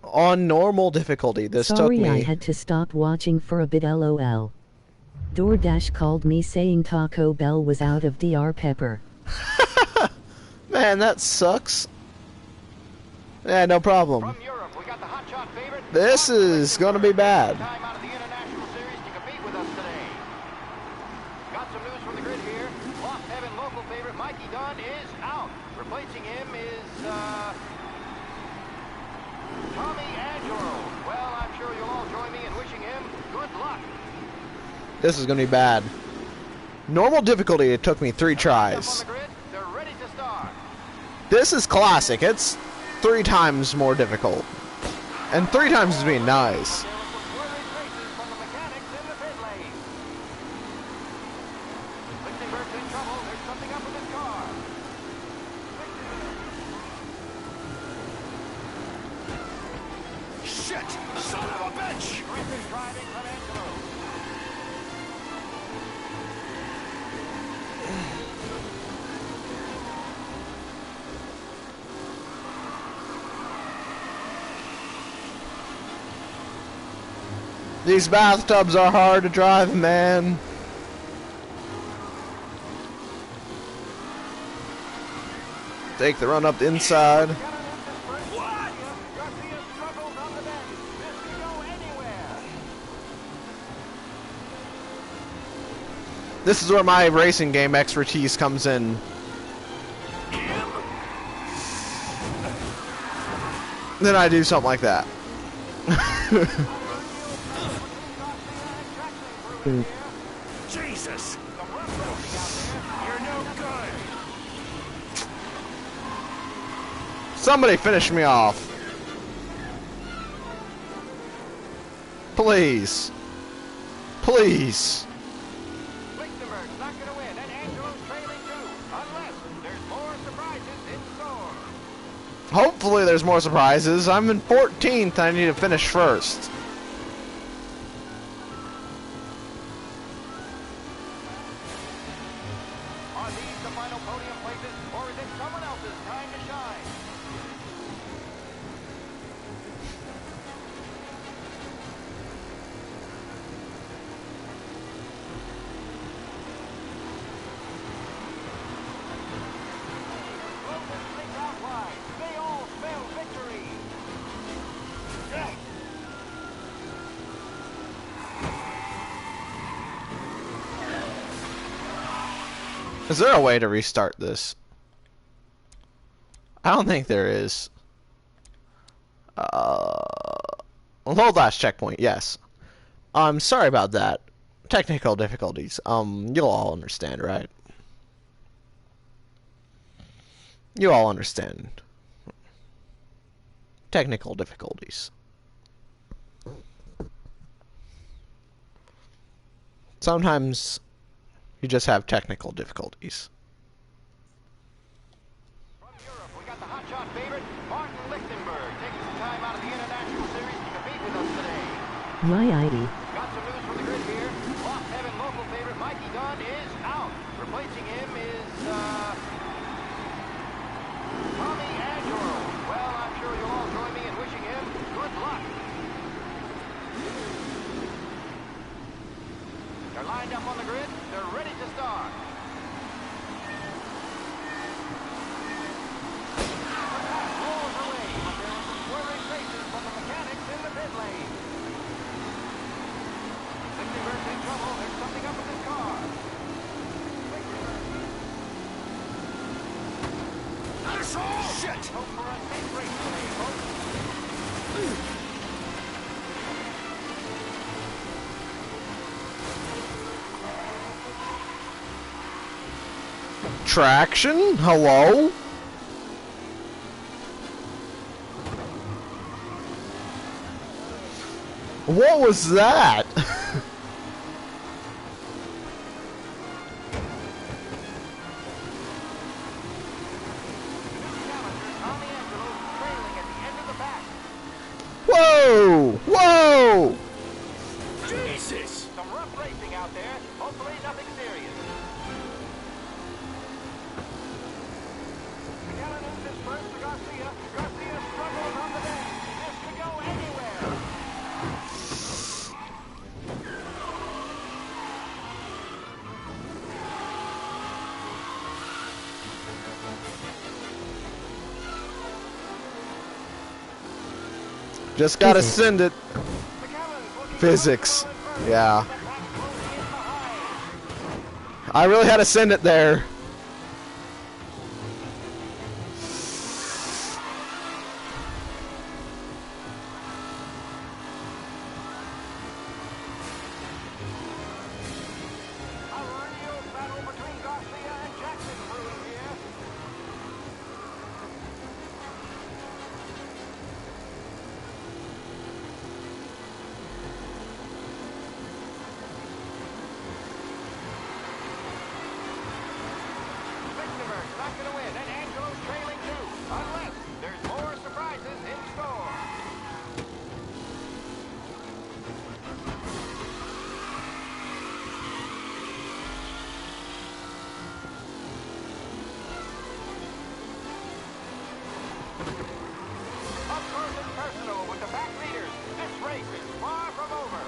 Speaker 1: On normal difficulty, this took
Speaker 11: Sorry,
Speaker 1: me.
Speaker 11: I had to stop watching for a bit. LOL. DoorDash called me saying Taco Bell was out of DR pepper.
Speaker 1: Man, that sucks. Yeah, no problem. This is gonna be bad.
Speaker 9: Got some news from the grid here. Lost Heaven local favorite Mikey Dunn is out. Replacing him is Tommy Angelo. Well, I'm sure you'll all join me in wishing him good luck.
Speaker 1: This is gonna be bad. Normal difficulty, it took me 3 tries.
Speaker 9: They're ready to start.
Speaker 1: This is classic. It's 3 times more difficult. And 3 times is being nice.
Speaker 9: Shit! Son of a bitch! Driving from Angelo.
Speaker 1: These bathtubs are hard to drive, man. Take the run up the inside. This is where my racing game expertise comes in. Then I do something like that.
Speaker 9: Jesus! You're no good!
Speaker 1: Somebody finish me off. Please. Please.
Speaker 9: Lichtenberg's not gonna win, and Angelo's trailing too, unless there's more surprises in store.
Speaker 1: Hopefully there's more surprises. I'm in 14th. I need to finish first.
Speaker 9: Are these the final podium places, or is it someone else's time to shine? They all spell victory.
Speaker 1: Is there a way to restart this? I don't think there is. Load last checkpoint, yes. I'm sorry about that. Technical difficulties. You'll all understand, right? You all understand. Technical difficulties. Sometimes you just have technical difficulties.
Speaker 9: From Europe, we got the hotshot favorite, Martin Lichtenberg, taking some time out of the International Series to compete with us today.
Speaker 11: My ID.
Speaker 9: Got some news from the grid here. Lost Heaven local favorite Mikey Dunn is out. Replacing him is Tommy Angelo. Well, I'm sure you'll all join me in wishing him good luck. They're lined up on the grid. They're ready to start. The pass rolls away, but there are some swerving faces from the mechanics in the pit lane. Lichtenberg's in trouble. There's something up with his car. That's all! Shit! Hope for a safe race today, folks.
Speaker 1: Traction? Hello? What was that? Just gotta
Speaker 11: Physics.
Speaker 1: send it. Physics. Yeah. I really had to send it there.
Speaker 9: Not gonna win, and Angelo's trailing too. Unless there's more surprises in store. Up close and personal with the back leaders. This race is far from over.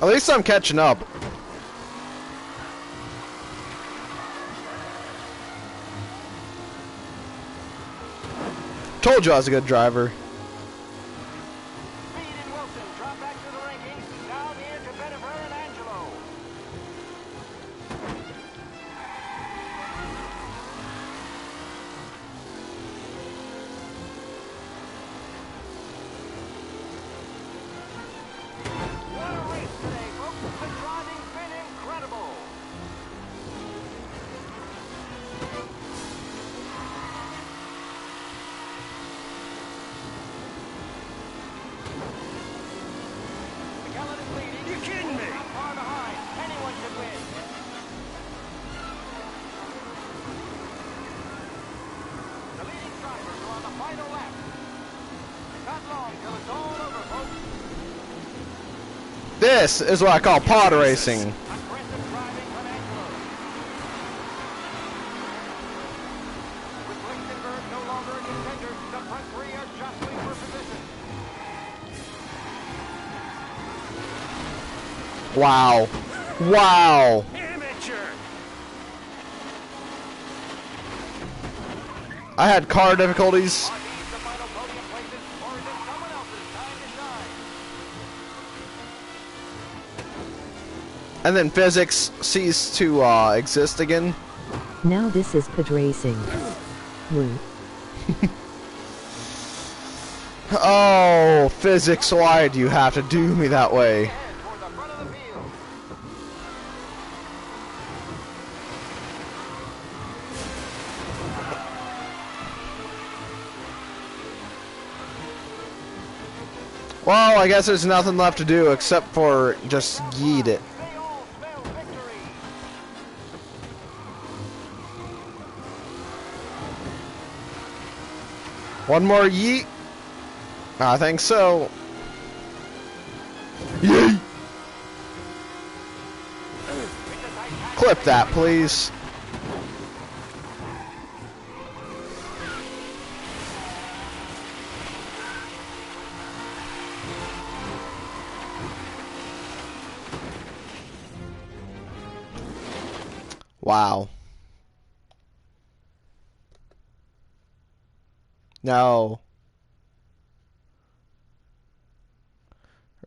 Speaker 1: At least I'm catching up. Told you I was a good driver.
Speaker 9: Speed and Wilson drop back to the rankings. Down here to Benifer and Angelo. What a race today, folks. The driving's been incredible. McKellen is leading. You're kidding me. Not far behind. Anyone can win. The leading drivers are on the final lap. Not long till it's all over, folks.
Speaker 1: This is what I call pod racing.
Speaker 9: Aggressive driving from Angelo. With Lichtenberg no longer a contender, the front three are jostling for position.
Speaker 1: Wow. Wow.
Speaker 9: Amateur.
Speaker 1: I had car difficulties. And then physics ceased to exist again.
Speaker 11: Now this is pod racing. Woo.
Speaker 1: Oh, physics, why do you have to do me that way? Well, I guess there's nothing left to do except for just yeet it. One more yeet? I think so. Yeet! Clip that, please. Wow. No.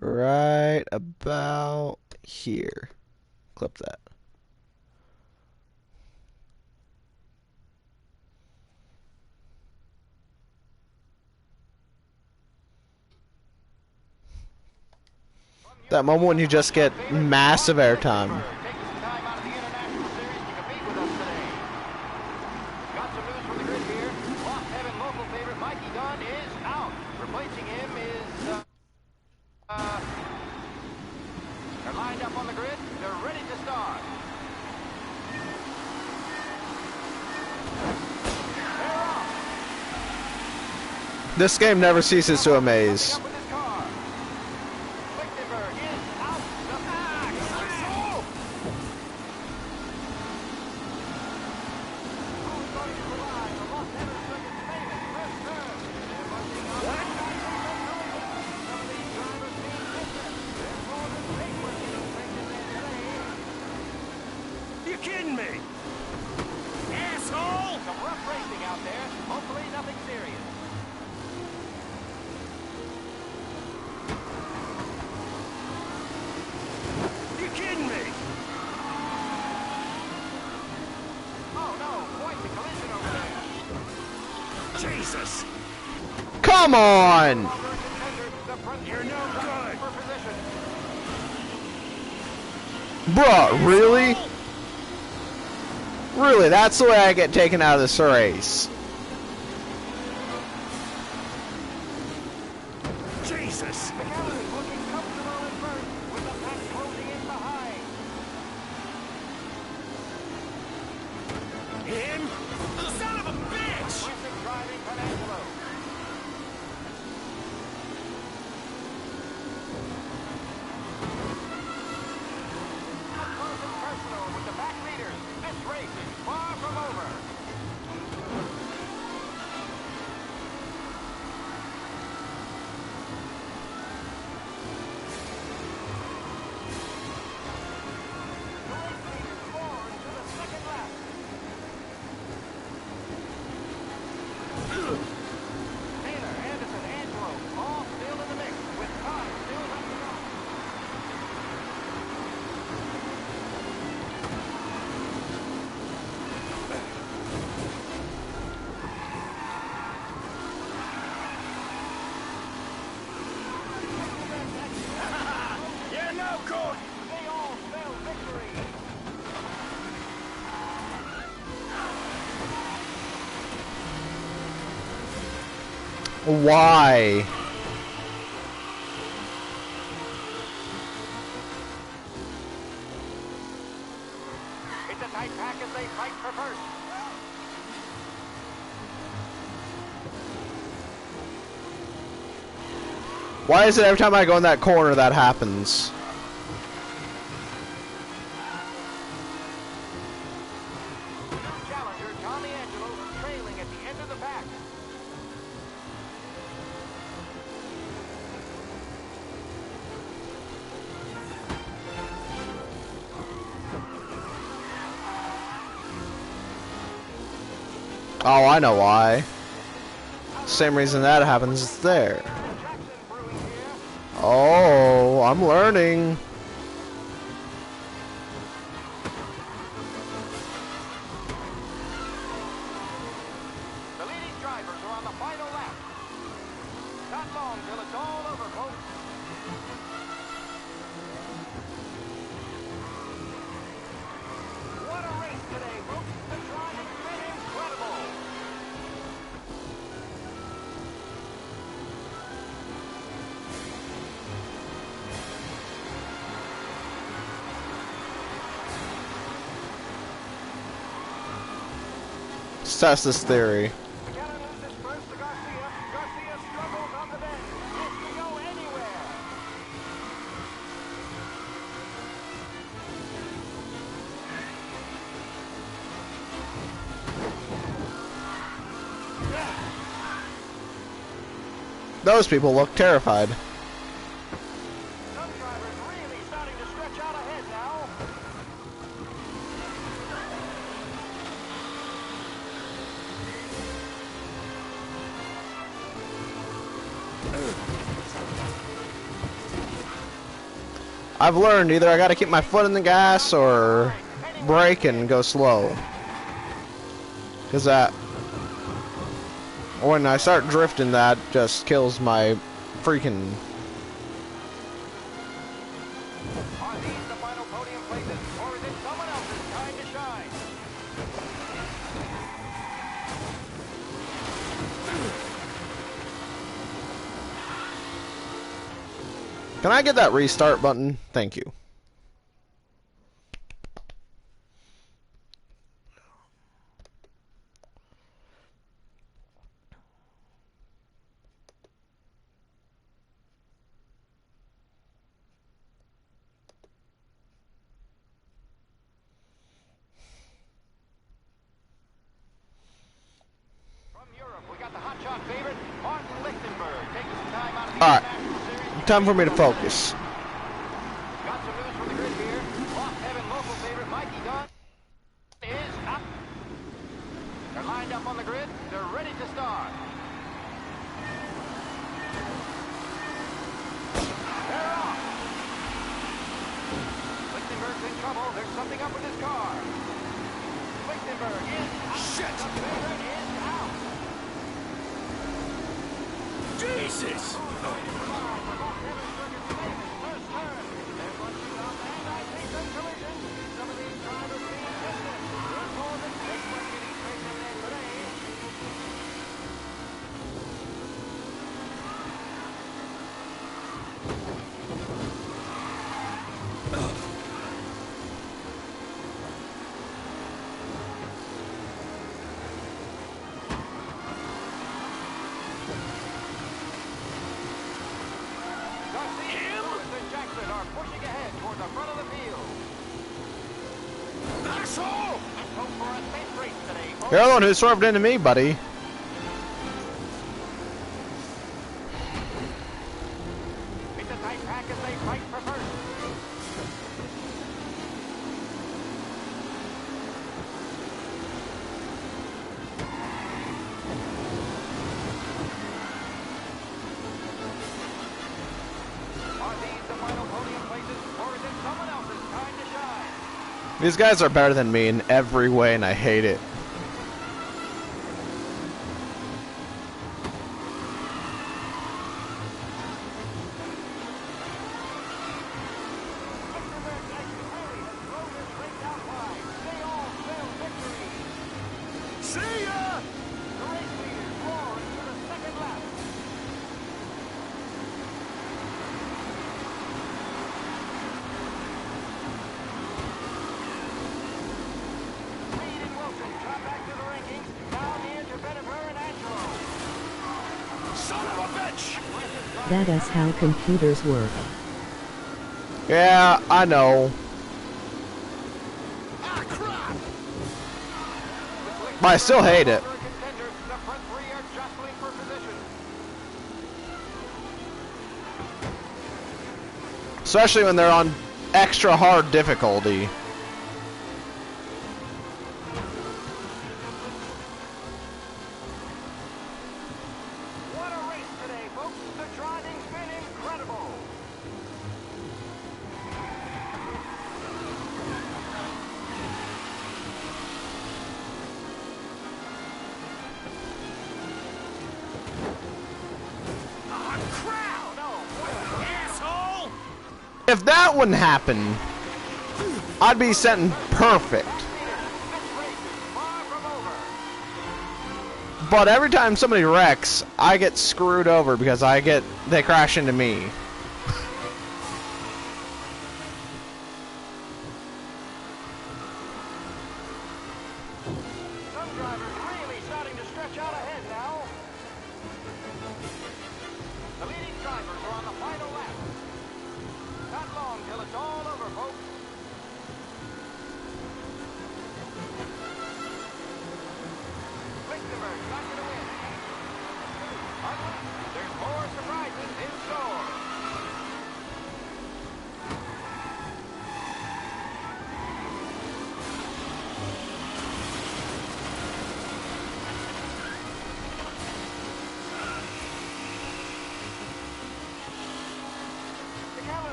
Speaker 1: Right about here. Clip that. That moment when you just get massive airtime.
Speaker 9: They're lined up on the grid. They're ready to start.
Speaker 1: This game never ceases to amaze.
Speaker 9: You kidding me? Asshole! Some rough racing out there. Hopefully nothing serious.
Speaker 19: Jesus!
Speaker 1: Come on!
Speaker 19: You're no good!
Speaker 1: Bruh, really? Really, that's the way I get taken out of this race.
Speaker 19: Jesus! Him? Son of a bitch! You're no good! They all spell victory!
Speaker 1: Why?
Speaker 9: It's a tight pack as they fight for first.
Speaker 1: Why is it every time I go in that corner that happens?
Speaker 9: Challenger Tommy Angelo trailing at the end of the pack.
Speaker 1: Oh, I know why. Same reason that happens is there. Oh, I'm learning.
Speaker 9: The leading drivers are on the final lap. Not long till it's all over, folks. What a race today, folks. The driving's been incredible.
Speaker 1: Let's test this theory. Those people look terrified.
Speaker 9: Some drivers really starting to stretch out ahead now.
Speaker 1: I've learned either I gotta keep my foot in the gas or brake and go slow. Cause that, when I start drifting, that just kills my freaking.
Speaker 9: Are these the final podium places, or is it someone else's time to shine?
Speaker 1: Can I get that restart button? Thank you. Alright, time for me to focus.
Speaker 9: Got some news from the grid here. Lost Heaven local favorite Mikey Dunn is up. They're lined up on the grid. They're ready to start. They're off. Lichtenberg's in trouble. There's something up with his car. Lichtenberg is up. Shit! The favorite is out.
Speaker 19: Jesus!
Speaker 1: You're the one who swerved into me, buddy. These guys are better than me in every way, and I hate it.
Speaker 9: See ya!
Speaker 11: That is how computers work.
Speaker 1: Yeah, I know. But I still hate it. Especially when they're on extra hard difficulty. If that wouldn't happen, I'd be sitting perfect. But every time somebody wrecks, I get screwed over because they crash into me.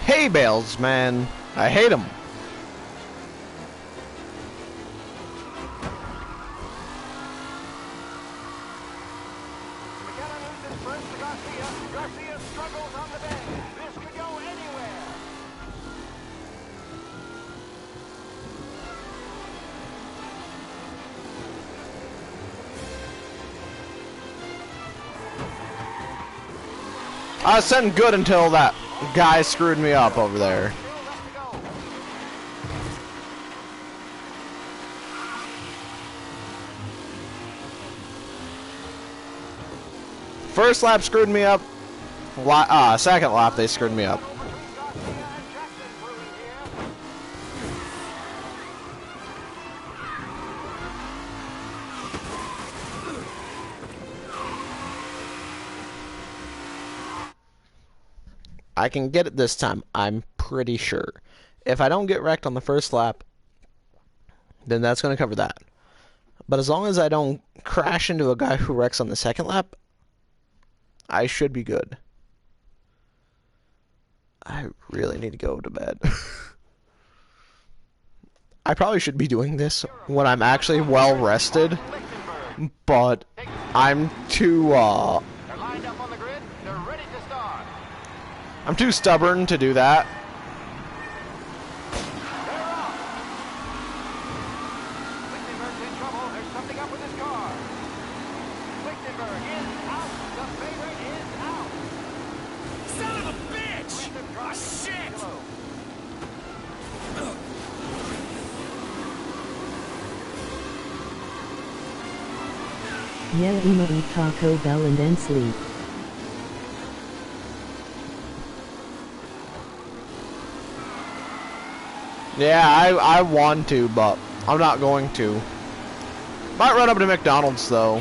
Speaker 1: Hay bales, man. I hate them. I was sitting good until that guy screwed me up over there. First lap screwed me up. Second lap they screwed me up. I can get it this time, I'm pretty sure. If I don't get wrecked on the first lap, then that's going to cover that. But as long as I don't crash into a guy who wrecks on the second lap, I should be good. I really need to go to bed. I probably should be doing this when I'm actually well rested, but I'm too I'm too stubborn to do that.
Speaker 11: Yeah, I'ma eat Taco Bell and then sleep.
Speaker 1: Yeah, I want to, but I'm not going to. Might run up to McDonald's though.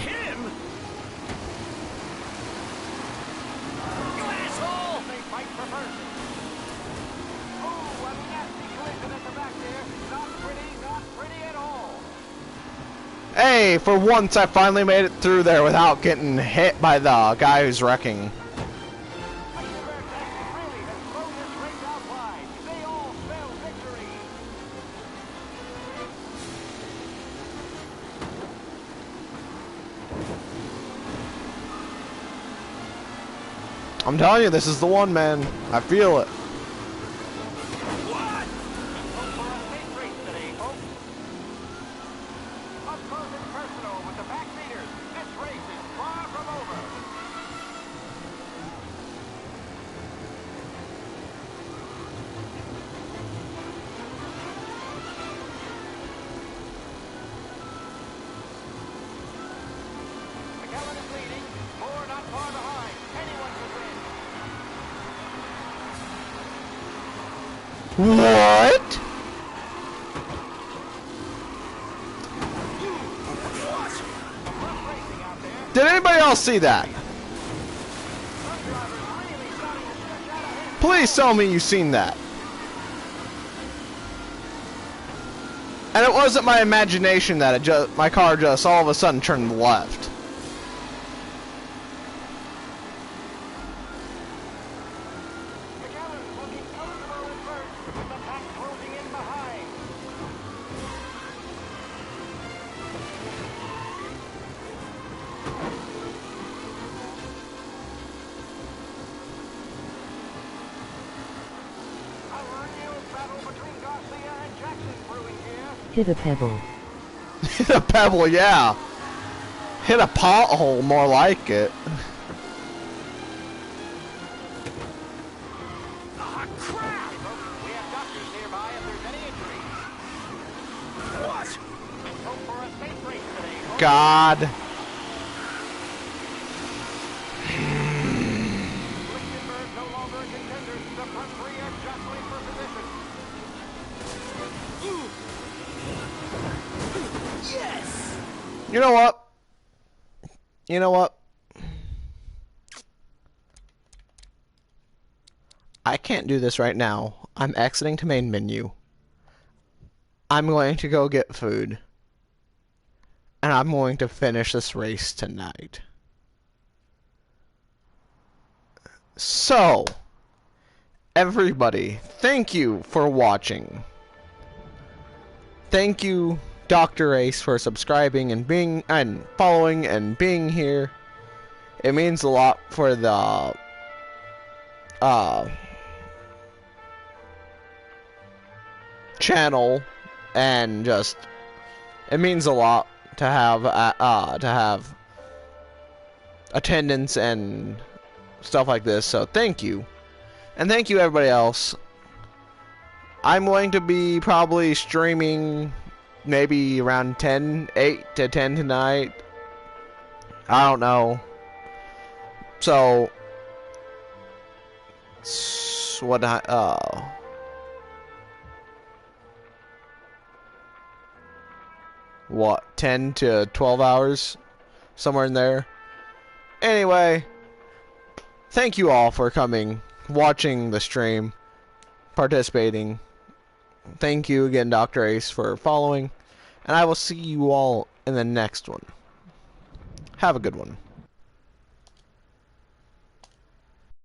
Speaker 1: Hey, for once I finally made it through there without getting hit by the guy who's wrecking. I'm telling you, this is the one, man. I feel it. What? Did anybody else see that? Please tell me you've seen that. And it wasn't my imagination that my car just all of a sudden turned left.
Speaker 11: Hit a pebble.
Speaker 1: Hit a pebble, yeah. Hit a pothole, more like it.
Speaker 9: Ah, crap! We have doctors nearby if there's any injury. What? Let's hope for a safe race today.
Speaker 1: God.
Speaker 9: Lichtenberg no longer a contender. The front three are jostling for position. Yes!
Speaker 1: You know what? You know what? I can't do this right now. I'm exiting to main menu. I'm going to go get food. And I'm going to finish this race tonight. So, everybody, thank you for watching. Thank you, Dr. Ace, for subscribing and following and being here. It means a lot for the channel, and just it means a lot to have attendance and stuff like this. So thank you, and thank you everybody else. I'm going to be probably streaming maybe around 8 to 10 tonight. I don't know. So what, 10 to 12 hours, somewhere in there. Anyway, thank you all for coming, watching the stream, participating. Thank you again, Dr. Ace, for following, and I will see you all in the next one. Have a good one.